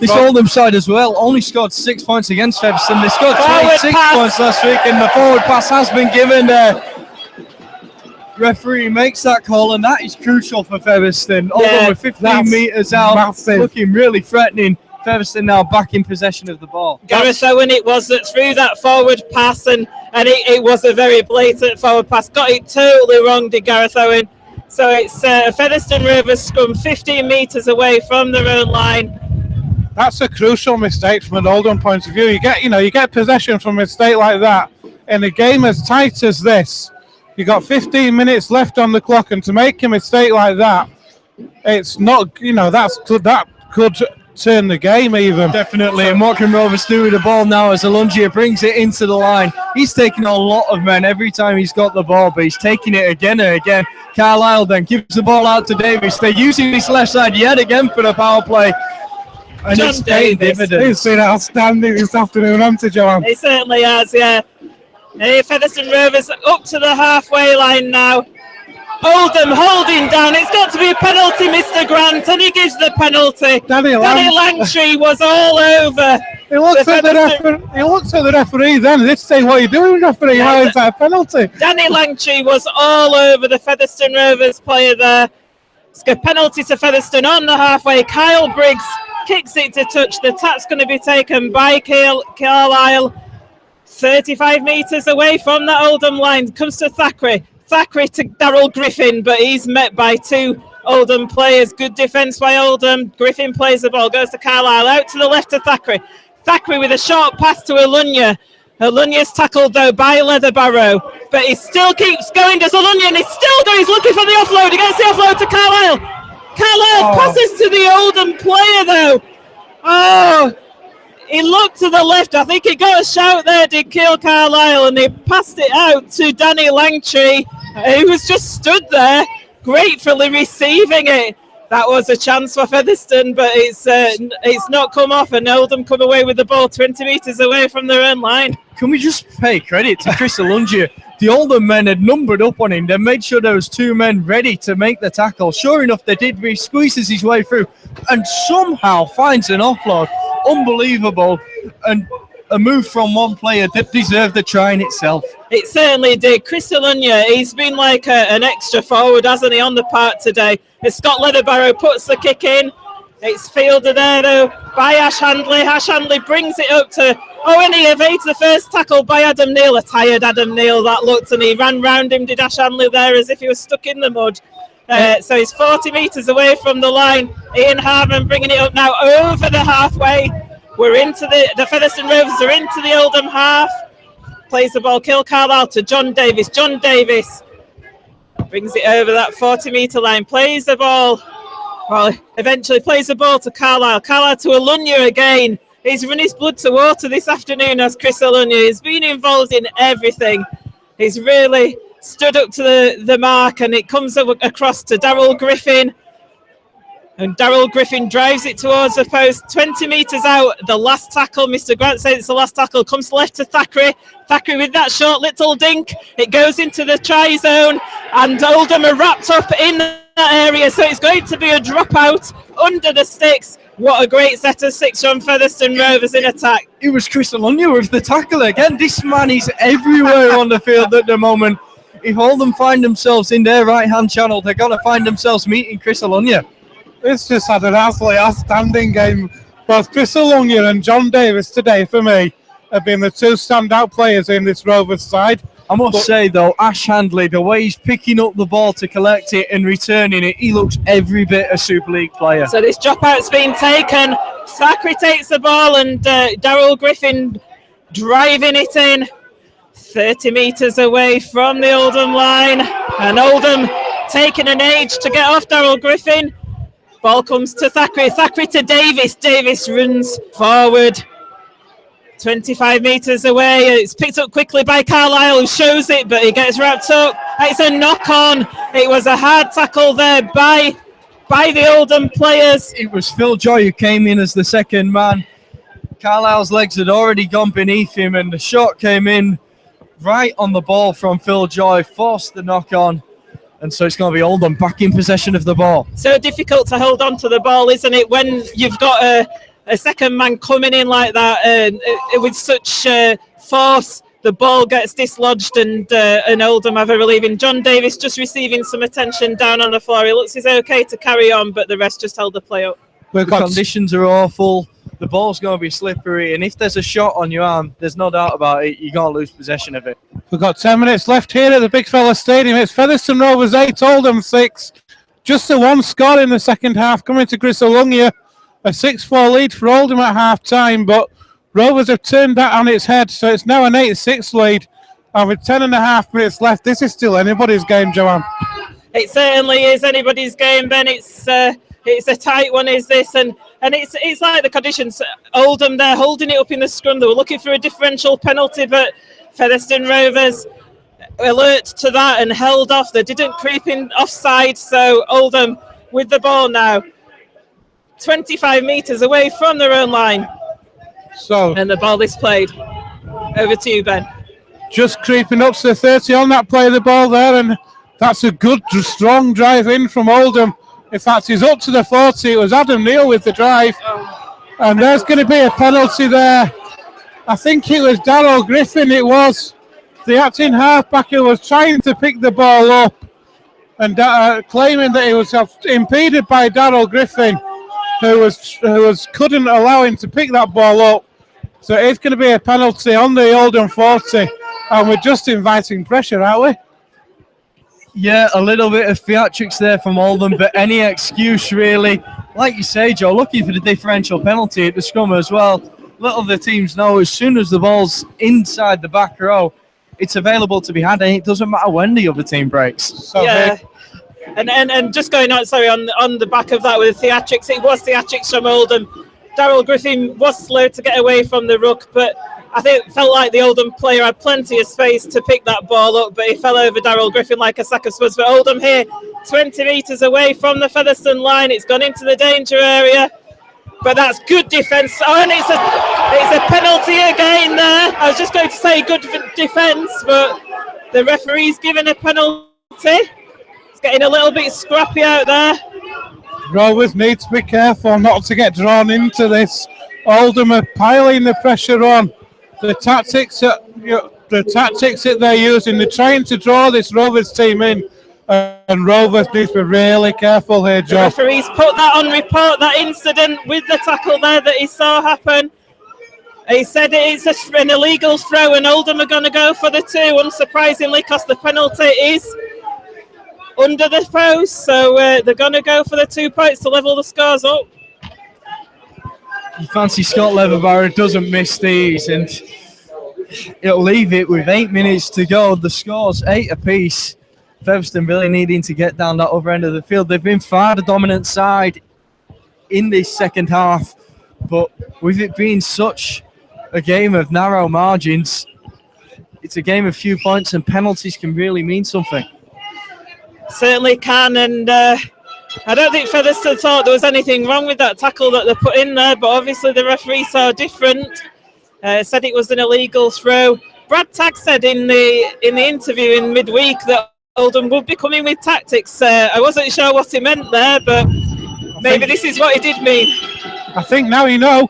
Speaker 3: This Oldham side as well only scored 6 points against Featherstone. They scored 26 points last week, and the forward pass has been given. Referee makes that call, and that is crucial for Featherstone. Oldham with 15 metres out, massive. Looking really threatening. Featherstone now back in possession of the ball.
Speaker 1: Gareth Owen it was that threw that forward pass, and it was a very blatant forward pass. Got it totally wrong, did Gareth Owen. So it's Featherstone Rovers scrum 15 metres away from their own line.
Speaker 2: That's a crucial mistake from an Oldham point of view. You get possession from a mistake like that in a game as tight as this. You got 15 minutes left on the clock, and to make a mistake like that, it's not. That could turn the game even.
Speaker 3: Definitely. And what can Rovers do with the ball now as Alungia brings it into the line? He's taking a lot of men every time he's got the ball, but he's taking it again and again. Carlisle then gives the ball out to Davis. They're using this left side yet again for the power play. And
Speaker 1: John
Speaker 3: it's paying dividends.
Speaker 2: He's been outstanding this afternoon, hasn't he, Joanne?
Speaker 1: He certainly has, yeah. Featherstone Rovers up to the halfway line now. Oldham holding down. It's got to be a penalty, Mr. Grant, and he gives the penalty. Danny Langtree was all over.
Speaker 2: He looks at the referee then. This saying, "What are you doing, referee? How is that a penalty?"
Speaker 1: Danny Langtree was all over the Featherstone Rovers player there. It's a penalty to Featherstone on the halfway. Kyle Briggs kicks it to touch. The tap's going to be taken by Carlisle. 35 metres away from the Oldham line. Comes to Thackeray. Thackeray to Darrell Griffin, but he's met by 2 Oldham players. Good defence by Oldham. Griffin plays the ball, goes to Carlisle, out to the left to Thackeray. Thackeray with a short pass to Alungia. Alunya's tackled though by Leatherbarrow, but he still keeps going. Does Alungia, and he's still going. He's looking for the offload. He gets the offload to Carlisle. Carlisle passes to the Oldham player though. Oh, he looked to the left. I think he got a shout there, did Cale Carlisle, and he passed it out to Danny Langtree, who was just stood there, gratefully receiving it. That was a chance for Featherstone, but it's not come off, and Oldham come away with the ball 20 metres away from their own line.
Speaker 3: Can we just pay credit to Chris Alungia? the Oldham men had numbered up on him. They made sure there was 2 men ready to make the tackle. Sure enough, they did. He squeezes his way through and somehow finds an offload. Unbelievable. And a move from one player that deserved the try in itself.
Speaker 1: It certainly did. Chris Alunya, he's been like an extra forward, hasn't he, on the park today. As Scott Leatherbarrow puts the kick in. It's fielded there, though, by Ash Handley. Ash Handley brings it up to... Oh, and he evades the first tackle by Adam Neal. A tired Adam Neal, that looked, and he ran round him, did Ash Handley there, as if he was stuck in the mud. So he's 40 metres away from the line. Ian Harman bringing it up now over the halfway. We're into the Featherstone Rovers are into the Oldham half. Plays the ball, Kill Carlisle to John Davis. John Davis brings it over that 40-metre line. Plays the ball. Well, eventually plays the ball to Carlisle. Carlisle to Alunya again. He's run his blood to water this afternoon as Chris Alunya. He's been involved in everything. He's really stood up to the mark, and it comes across to Daryl Griffin. And Daryl Griffin drives it towards the post, 20 metres out. The last tackle, Mr. Grant says it's the last tackle, comes left to Thackeray. Thackeray with that short little dink. It goes into the try zone, and Oldham are wrapped up in that area, so it's going to be a dropout under the sticks. What a great set of 6 from Featherstone Rovers in attack.
Speaker 3: It was Chris Alunya with the tackle again. This man is everywhere on the field at the moment. If Oldham find themselves in their right-hand channel, they're going to find themselves meeting Chris Alunya.
Speaker 2: It's just had an absolutely outstanding game. Both Chris Alunya and John Davis today, for me, have been the 2 standout players in this Rovers side.
Speaker 3: I must say, though, Ash Handley, the way he's picking up the ball to collect it and returning it, he looks every bit a Super League player.
Speaker 1: So this dropout's been taken. Thackeray takes the ball, and Daryl Griffin driving it in. 30 metres away from the Oldham line. And Oldham taking an age to get off Daryl Griffin. Ball comes to Thackeray. Thackeray to Davis. Davis runs forward. 25 metres away. It's picked up quickly by Carlisle, who shows it, but he gets wrapped up. It's a knock-on. It was a hard tackle there by the Oldham players.
Speaker 3: It was Phil Joy who came in as the second man. Carlisle's legs had already gone beneath him, and the shot came in right on the ball from Phil Joy, forced the knock-on. And so it's going to be Oldham back in possession of the ball.
Speaker 1: So difficult to hold on to the ball, isn't it, when you've got a second man coming in like that with such force. The ball gets dislodged, and Oldham have a relieving. John Davis just receiving some attention down on the floor. He looks he's okay to carry on, but the rest just held the play up.
Speaker 3: The conditions are awful. The ball's going to be slippery, and if there's a shot on your arm, there's no doubt about it, you're going to lose possession of it.
Speaker 2: We've got 10 minutes left here at the Big Fella Stadium. It's Featherstone Rovers 8, Oldham 6. Just the 1 score in the second half coming to Chris Alunya. A 6-4 lead for Oldham at half-time, but Rovers have turned that on its head, so it's now an 8-6 lead. And with 10.5 minutes left, this is still anybody's game, Joanne.
Speaker 1: It certainly is anybody's game, Ben. It's a tight one, is this? And it's like the conditions. Oldham, they're holding it up in the scrum. They were looking for a differential penalty, but Featherstone Rovers alert to that and held off. They didn't creep in offside, so Oldham with the ball now. 25 metres away from their own line. And the ball is played. Over to you, Ben.
Speaker 2: Just creeping up to the 30 on that play of the ball there, and that's a good, strong drive in from Oldham. In fact, he's up to the 40. It was Adam Neal with the drive. And there's going to be a penalty there. I think it was Daryl Griffin, it was. The acting halfback who was trying to pick the ball up and claiming that he was impeded by Daryl Griffin, who couldn't allow him to pick that ball up. So it's going to be a penalty on the Oldham 40. And we're just inviting pressure, aren't we?
Speaker 3: Yeah, a little bit of theatrics there from Oldham, but any excuse really. Like you say, Joe, looking for the differential penalty at the scrum as well. Little the teams know as soon as the ball's inside the back row, it's available to be had, and it doesn't matter when the other team breaks.
Speaker 1: So yeah, and just going on, sorry, on the back of that with the theatrics, it was theatrics from Oldham. Daryl Griffin was slow to get away from the ruck, but I think it felt like the Oldham player had plenty of space to pick that ball up, but he fell over Daryl Griffin like a sack of spuds. But Oldham here, 20 metres away from the Featherstone line. It's gone into the danger area, but that's good defence. Oh, and it's a penalty again there. I was just going to say good defence, but The referee's given a penalty. It's getting a little bit scrappy out there.
Speaker 2: Rovers need to be careful not to get drawn into this. Oldham are piling the pressure on. The tactics that they're using, they're trying to draw this Rovers team in, and Rovers need to be really careful here, Joe.
Speaker 1: The referee's put that on report, that incident with the tackle there that he saw happen. He said it's an illegal throw, and Oldham are going to go for the 2, unsurprisingly, because the penalty is under the post. So they're going to go for the 2 points to level the scores up.
Speaker 3: You fancy Scott Leatherbarrow doesn't miss these, and it'll leave it with 8 minutes to go. The score's 8 apiece. Featherstone really needing to get down that other end of the field. They've been far the dominant side in this second half, but with it being such a game of narrow margins, it's a game of few points, and penalties can really mean something.
Speaker 1: Certainly can, and I don't think Featherstone thought there was anything wrong with that tackle that they put in there, but obviously the referee saw different. Said it was an illegal throw. Brad Tagg said in the interview in midweek that Oldham would be coming with tactics. I wasn't sure what he meant there, but maybe this is what he did mean.
Speaker 2: I think now you know.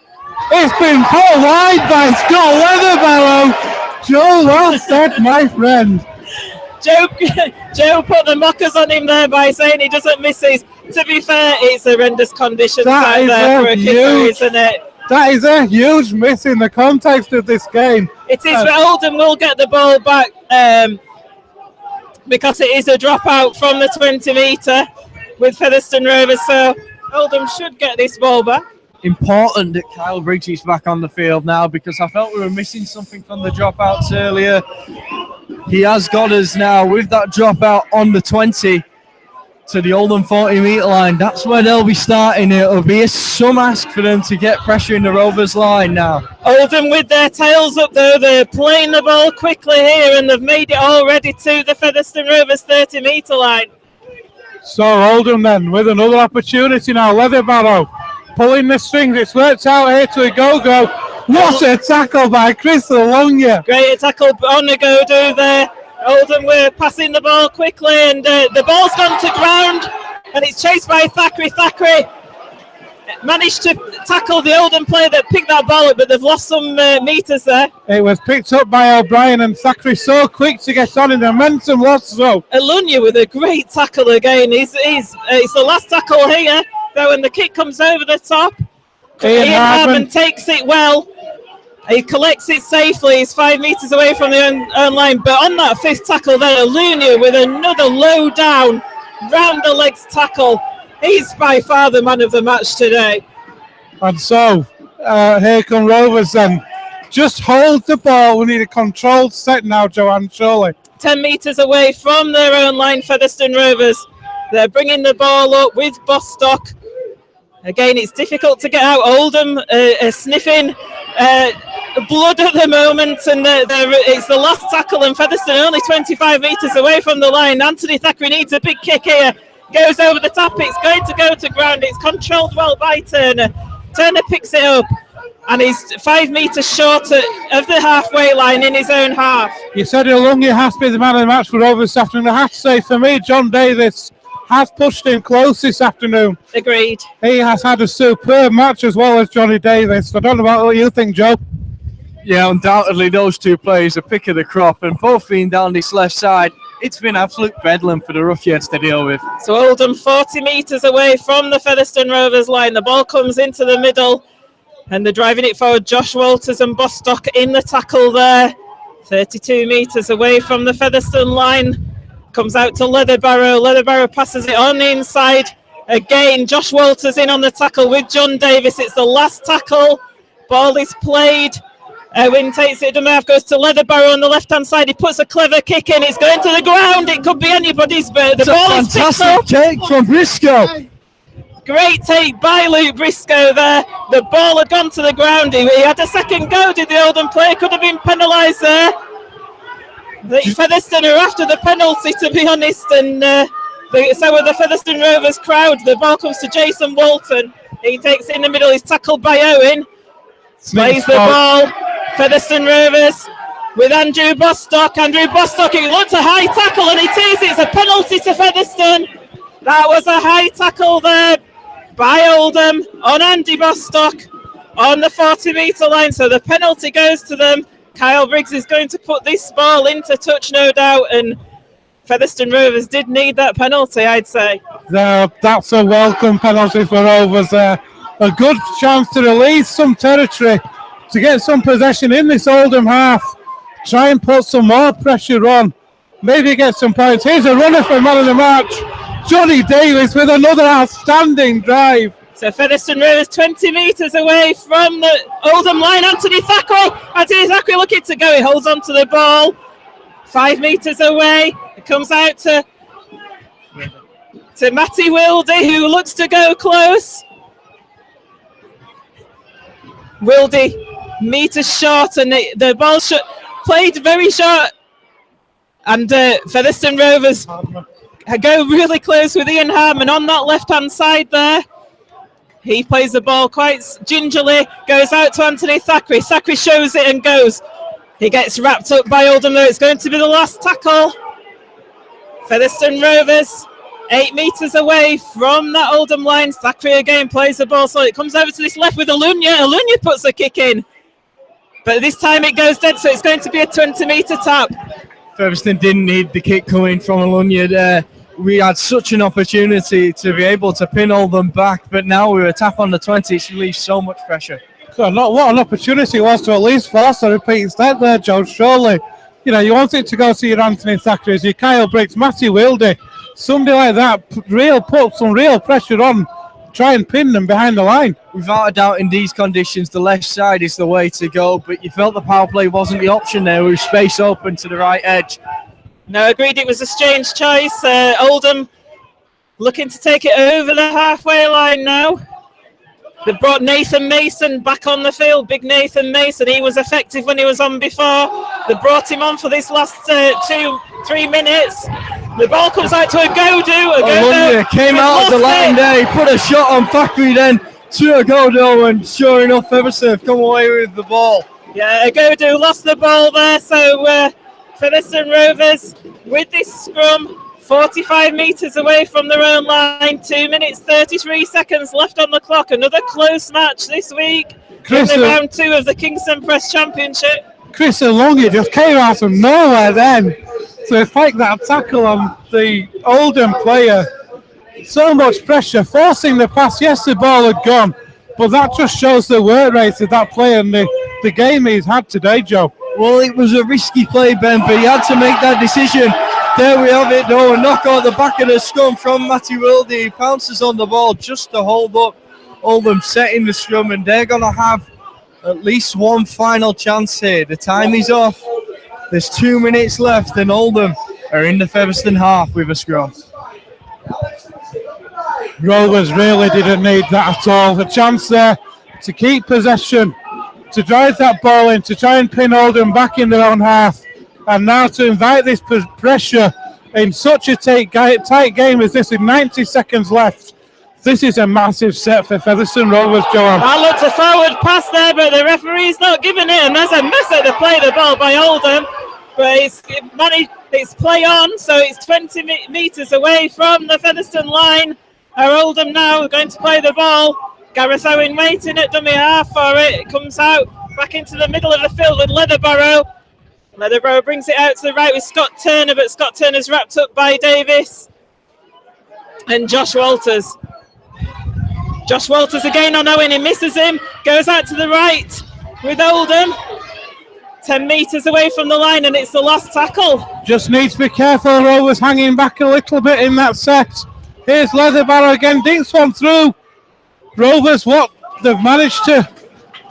Speaker 2: It's been pulled wide by Scott Leatherbarrow. Joe lost that, my friend.
Speaker 1: Joe put the mockers on him there by saying he doesn't miss these. To be fair, it's horrendous conditions out there for a kicker, isn't it?
Speaker 2: That is a huge miss in the context of this game.
Speaker 1: It is, but Oldham will get the ball back because it is a dropout from the 20 metre with Featherstone Rovers, so Oldham should get this ball back.
Speaker 3: Important that Kyle Briggs is back on the field now, because I felt we were missing something from the dropouts earlier. He has got us now with that dropout on the 20 to the Oldham 40 metre line. That's where they'll be starting. It'll be some ask for them to get pressure in the Rovers line now.
Speaker 1: Oldham with their tails up though, they're playing the ball quickly here, and they've made it already to the Featherstone Rovers 30 metre line.
Speaker 2: So Oldham then with another opportunity now. Leatherbarrow pulling the strings. It's worked out here to a go-go. What a tackle by Chris Alonga.
Speaker 1: Great tackle on a go-do there. Oldham were passing the ball quickly, and the ball's gone to ground, and it's chased by Thackeray. Thackeray managed to tackle the Oldham player that picked that ball up, but they've lost some metres there.
Speaker 2: It was picked up by O'Brien, and Thackeray so quick to get on, and the momentum lost so.
Speaker 1: Alunga with a great tackle again. It's the last tackle here, though, when the kick comes over the top. Ian Hardman takes it well. He collects it safely. He's 5 metres away from the own line. But on that 5th tackle there, Alunga with another low down, round the legs tackle. He's by far the man of the match today.
Speaker 2: And so, here come Rovers then. Just hold the ball. We need a controlled set now, Joanne, surely. 10
Speaker 1: metres away from their own line, Featherstone Rovers. They're bringing the ball up with Bostock. Again, it's difficult to get out. Oldham sniffing blood at the moment, and it's the last tackle, and Featherstone only 25 metres away from the line. Anthony Thackeray needs a big kick here. Goes over the top. It's going to go to ground. It's controlled well by Turner. Turner picks it up, and he's 5 metres short of the halfway line in his own half.
Speaker 2: You said Alunga has to be the man of the match for Rovers this afternoon. I have to say, for me, John Davis has pushed him close this afternoon.
Speaker 1: Agreed.
Speaker 2: He has had a superb match as well as Johnny Davis. I don't know about what you think, Joe.
Speaker 3: Yeah, undoubtedly those two players are pick of the crop, and both being down this left side, it's been absolute bedlam for the Roughheads to deal with.
Speaker 1: So Oldham 40 metres away from the Featherstone Rovers line. The ball comes into the middle, and they're driving it forward. Josh Walters and Bostock in the tackle there. 32 metres away from the Featherstone line. Comes out to Leatherbarrow. Leatherbarrow passes it on the inside. Again, Josh Walters in on the tackle with John Davis. It's the last tackle. Ball is played. Wynn takes it. Dumerf goes to Leatherbarrow on the left-hand side. He puts a clever kick in. It's going to the ground. It could be anybody's, but the ball is picked up.
Speaker 3: Fantastic take from Briscoe.
Speaker 1: Great take by Luke Briscoe there. The ball had gone to the ground. He had a second go. Did the Oldham player? Could have been penalised there. The Featherstone are after the penalty, to be honest, and so with the Featherstone Rovers crowd. The ball comes to Jason Walton. He takes it in the middle. He's tackled by Owen. Plays the ball. Featherstone Rovers with Andrew Bostock. Andrew Bostock, it looked a high tackle, and it is. It's a penalty to Featherstone. That was a high tackle there by Oldham on Andy Bostock on the 40-metre line. So the penalty goes to them. Kyle Briggs is going to put this ball into touch, no doubt, and Featherstone Rovers did need that penalty, I'd say.
Speaker 2: That's a welcome penalty for Rovers there. A good chance to release some territory, to get some possession in this Oldham half. Try and put some more pressure on. Maybe get some points. Here's a runner for man of the match. Johnny Davis with another outstanding drive.
Speaker 1: So Featherstone Rovers 20 metres away from the Oldham line. Anthony Thackeray looking to go. He holds on to the ball. 5 metres away. It comes out to Matty Wildy, who looks to go close. Wildy metres short, and the ball played very short. And Featherstone Rovers go really close with Ian Harmon on that left-hand side there. He plays the ball quite gingerly, goes out to Anthony Thackeray. Thackeray shows it and goes. He gets wrapped up by Oldham, though. It's going to be the last tackle. Featherstone Rovers 8 metres away from that Oldham line. Thackeray again plays the ball, so it comes over to this left with Alunya. Alunya puts a kick in, but this time it goes dead, so it's going to be a 20-metre tap.
Speaker 3: Featherstone didn't need the kick coming from Alunya there. We had such an opportunity to be able to pin Oldham back, but now with a tap on the 20, it relieves so much pressure.
Speaker 2: God, what an opportunity it was to at least force a repeat step there, Joe. Surely, you want it to go to your Anthony Thackeray, your Kyle Briggs, Matty Wildy, somebody like that, put some real pressure on, try and pin them behind the line.
Speaker 3: Without a doubt, in these conditions, the left side is the way to go, but you felt the power play wasn't the option there, with space open to the right edge.
Speaker 1: No, agreed, it was a strange choice. Oldham looking to take it over the halfway line now. They've brought Nathan Mason back on the field, big Nathan Mason. He was effective when he was on before. They brought him on for this last 2-3 minutes. The ball comes out to Agodo.
Speaker 3: Came out of the line there. He put a shot on Thackeray then to Agodo, and sure enough, Featherstone have come away with the ball.
Speaker 1: Yeah, Agodo lost the ball there, so Featherstone Rovers with this scrum 45 metres away from their own line, 2 minutes 33 seconds left on the clock. Another close match this week in the round 2 of the Kingstone Press Championship.
Speaker 2: Chris Alongi just came out of nowhere then to fake that tackle on the Oldham player. So much pressure, forcing the pass. Yes, the ball had gone, but that just shows the work rate of that player and the game he's had today, Joe.
Speaker 3: Well, it was a risky play, Ben, but he had to make that decision. There we have it, though, a knock out the back of the scrum from Matty Wildy. He pounces on the ball just to hold up Oldham setting the scrum, and they're going to have at least one final chance here. The time is off. There's 2 minutes left, and Oldham are in the Featherstone half with a scrum.
Speaker 2: Rovers really didn't need that at all. The chance there to keep possession, to drive that ball in, to try and pin Oldham back in their own half. And now to invite this pressure in such a tight game as this with 90 seconds left. This is a massive set for Featherstone Rovers, Joanne.
Speaker 1: That looked a forward pass there, but the referee's not giving it, and there's a mess at the play the ball by Oldham. But it's play on, so it's 20 metres away from the Featherstone line. Oldham now going to play the ball. Gareth Owen waiting at dummy half for it. It comes out back into the middle of the field with Leatherborough. Leatherborough brings it out to the right with Scott Turner, but Scott Turner's wrapped up by Davis and Josh Walters. Josh Walters again on Owen, he misses him, goes out to the right with Oldham. 10 metres away from the line, and it's the last tackle.
Speaker 2: Just needs to be careful, Rovers hanging back a little bit in that set. Here's Leatherborough again, dinks one through. Rovers, what they've managed to...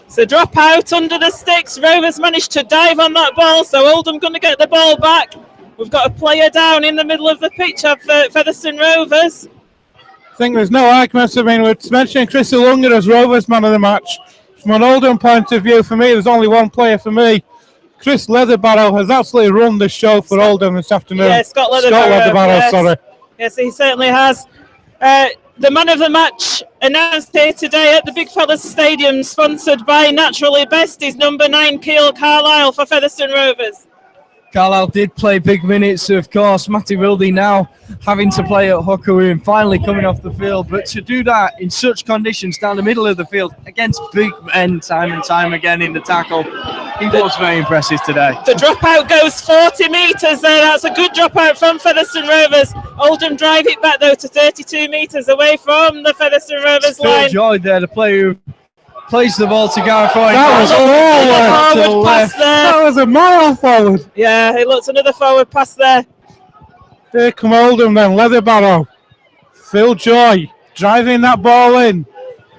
Speaker 1: So drop out under the sticks. Rovers managed to dive on that ball, so Oldham going to get the ball back. We've got a player down in the middle of the pitch of Featherstone Rovers.
Speaker 2: I think there's no argument. I mean, we're mentioning Chris Alunga as Rovers man of the match. From an Oldham point of view, for me, there's only one player for me. Chris Leatherborough has absolutely run the show for Oldham this afternoon.
Speaker 1: Yeah, Scott Leatherborough,
Speaker 2: yes. Sorry.
Speaker 1: Yes, he certainly has. the man of the match announced here today at the Big Fellas Stadium, sponsored by Naturally Best, is number 9, Keel Carlisle for Featherstone Rovers.
Speaker 3: Carlisle did play big minutes, of course. Matty Wildy now having to play at hooker and finally coming off the field. But to do that in such conditions down the middle of the field against big men time and time again in the tackle, he was very impressive today.
Speaker 1: The dropout goes 40 metres there. That's a good dropout from Featherstone Rovers. Oldham drive it back, though, to 32 metres away from the Featherstone Rovers line.
Speaker 3: Joy there, the player who plays the ball to Gareth Owen.
Speaker 2: That was
Speaker 1: forward pass there.
Speaker 2: That was a mile forward.
Speaker 1: Yeah, it looks another forward pass there.
Speaker 2: Here come Oldham then, Leatherbarrow. Phil Joy driving that ball in.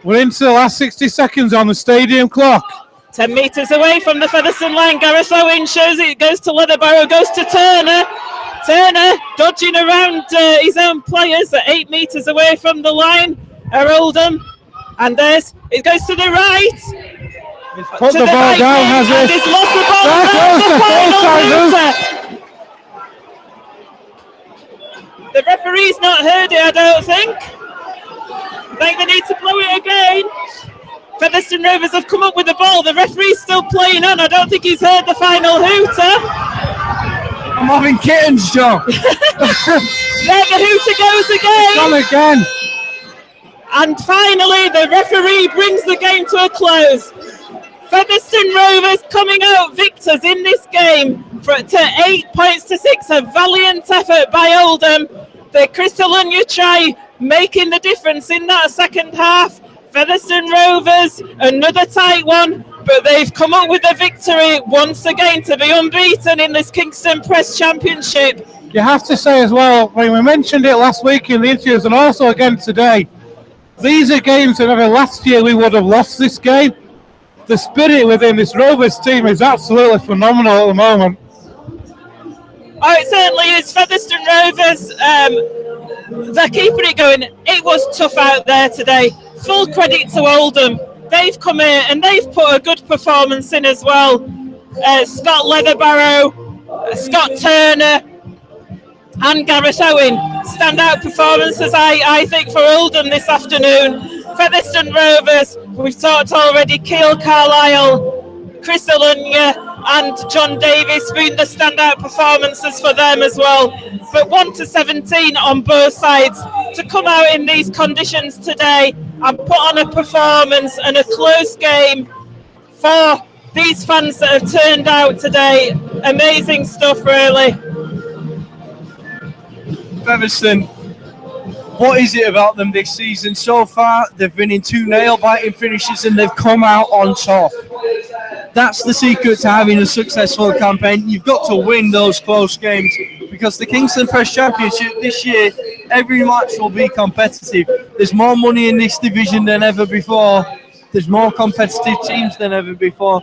Speaker 2: We're into the last 60 seconds on the stadium clock.
Speaker 1: 10 metres away from the Featherstone line. Gareth Owen shows it, goes to Leatherbarrow, goes to Turner. Turner dodging around his own players at 8 metres away from the line are Oldham. And it goes to the right.
Speaker 2: He's put the ball down, has it?
Speaker 1: He's lost the ball. The referee's not heard it, I don't think. I think they need to blow it again. Featherstone Rovers have come up with the ball. The referee's still playing on. I don't think he's heard the final hooter.
Speaker 3: I'm having kittens, John.
Speaker 1: There the hooter goes again.
Speaker 2: Gone again.
Speaker 1: And finally, the referee brings the game to a close. Featherstone Rovers coming out victors in this game to 8 points to 6. A valiant effort by Oldham. The Crystallonia try making the difference in that second half. Featherstone Rovers, another tight one, but they've come up with a victory once again to be unbeaten in this Kingstone Press Championship.
Speaker 2: You have to say as well, when we mentioned it last week in the interviews and also again today, these are games that maybe last year we would have lost this game. The spirit within this Rovers team is absolutely phenomenal at the moment.
Speaker 1: Oh, it certainly is. Featherstone Rovers, they're keeping it going. It was tough out there today. Full credit to Oldham. They've come in and they've put a good performance in as well. Scott Leatherbarrow, Scott Turner, and Gareth Owen. Standout performances, I think, for Oldham this afternoon. Featherstone Rovers, we've talked already, Keel Carlisle, Crystallonia and John Davis being the standout performances for them as well. But 1-17 on both sides. To come out in these conditions today and put on a performance and a close game for these fans that have turned out today. Amazing stuff, really.
Speaker 3: Featherstone, what is it about them this season so far? They've been in 2 nail-biting finishes and they've come out on top. That's the secret to having a successful campaign. You've got to win those close games because the Kingstone Press Championship this year, every match will be competitive. There's more money in this division than ever before. There's more competitive teams than ever before.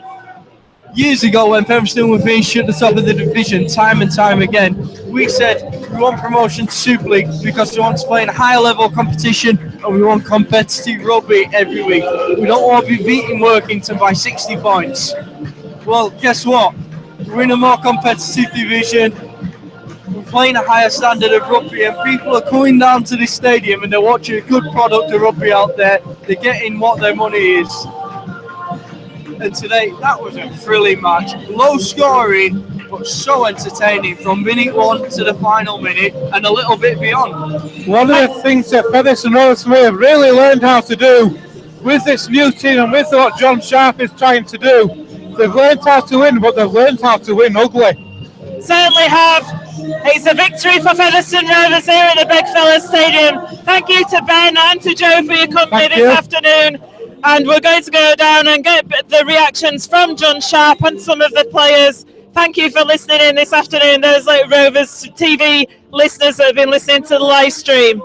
Speaker 3: Years ago, when Featherstone were finished at the top of the division time and time again, we said we want promotion to Super League because we want to play in higher level competition and we want competitive rugby every week. We don't want to be beating Workington by 60 points. Well, guess what? We're in a more competitive division. We're playing a higher standard of rugby and people are coming down to this stadium and they're watching a good product of rugby out there. They're getting what their money is. And today, that was a thrilling match. Low scoring, but so entertaining from minute 1 to the final minute and a little bit beyond.
Speaker 2: One of the things that Featherstone Rovers have really learned how to do with this new team and with what John Sharp is trying to do, they've learned how to win, but they've learned how to win ugly.
Speaker 1: Certainly have. It's a victory for Featherstone Rovers here at the Big Fellas Stadium. Thank you to Ben and to Joe for your company this afternoon. And we're going to go down and get the reactions from John Sharp and some of the players. Thank you for listening in this afternoon. Those like Rovers TV listeners that have been listening to the live stream.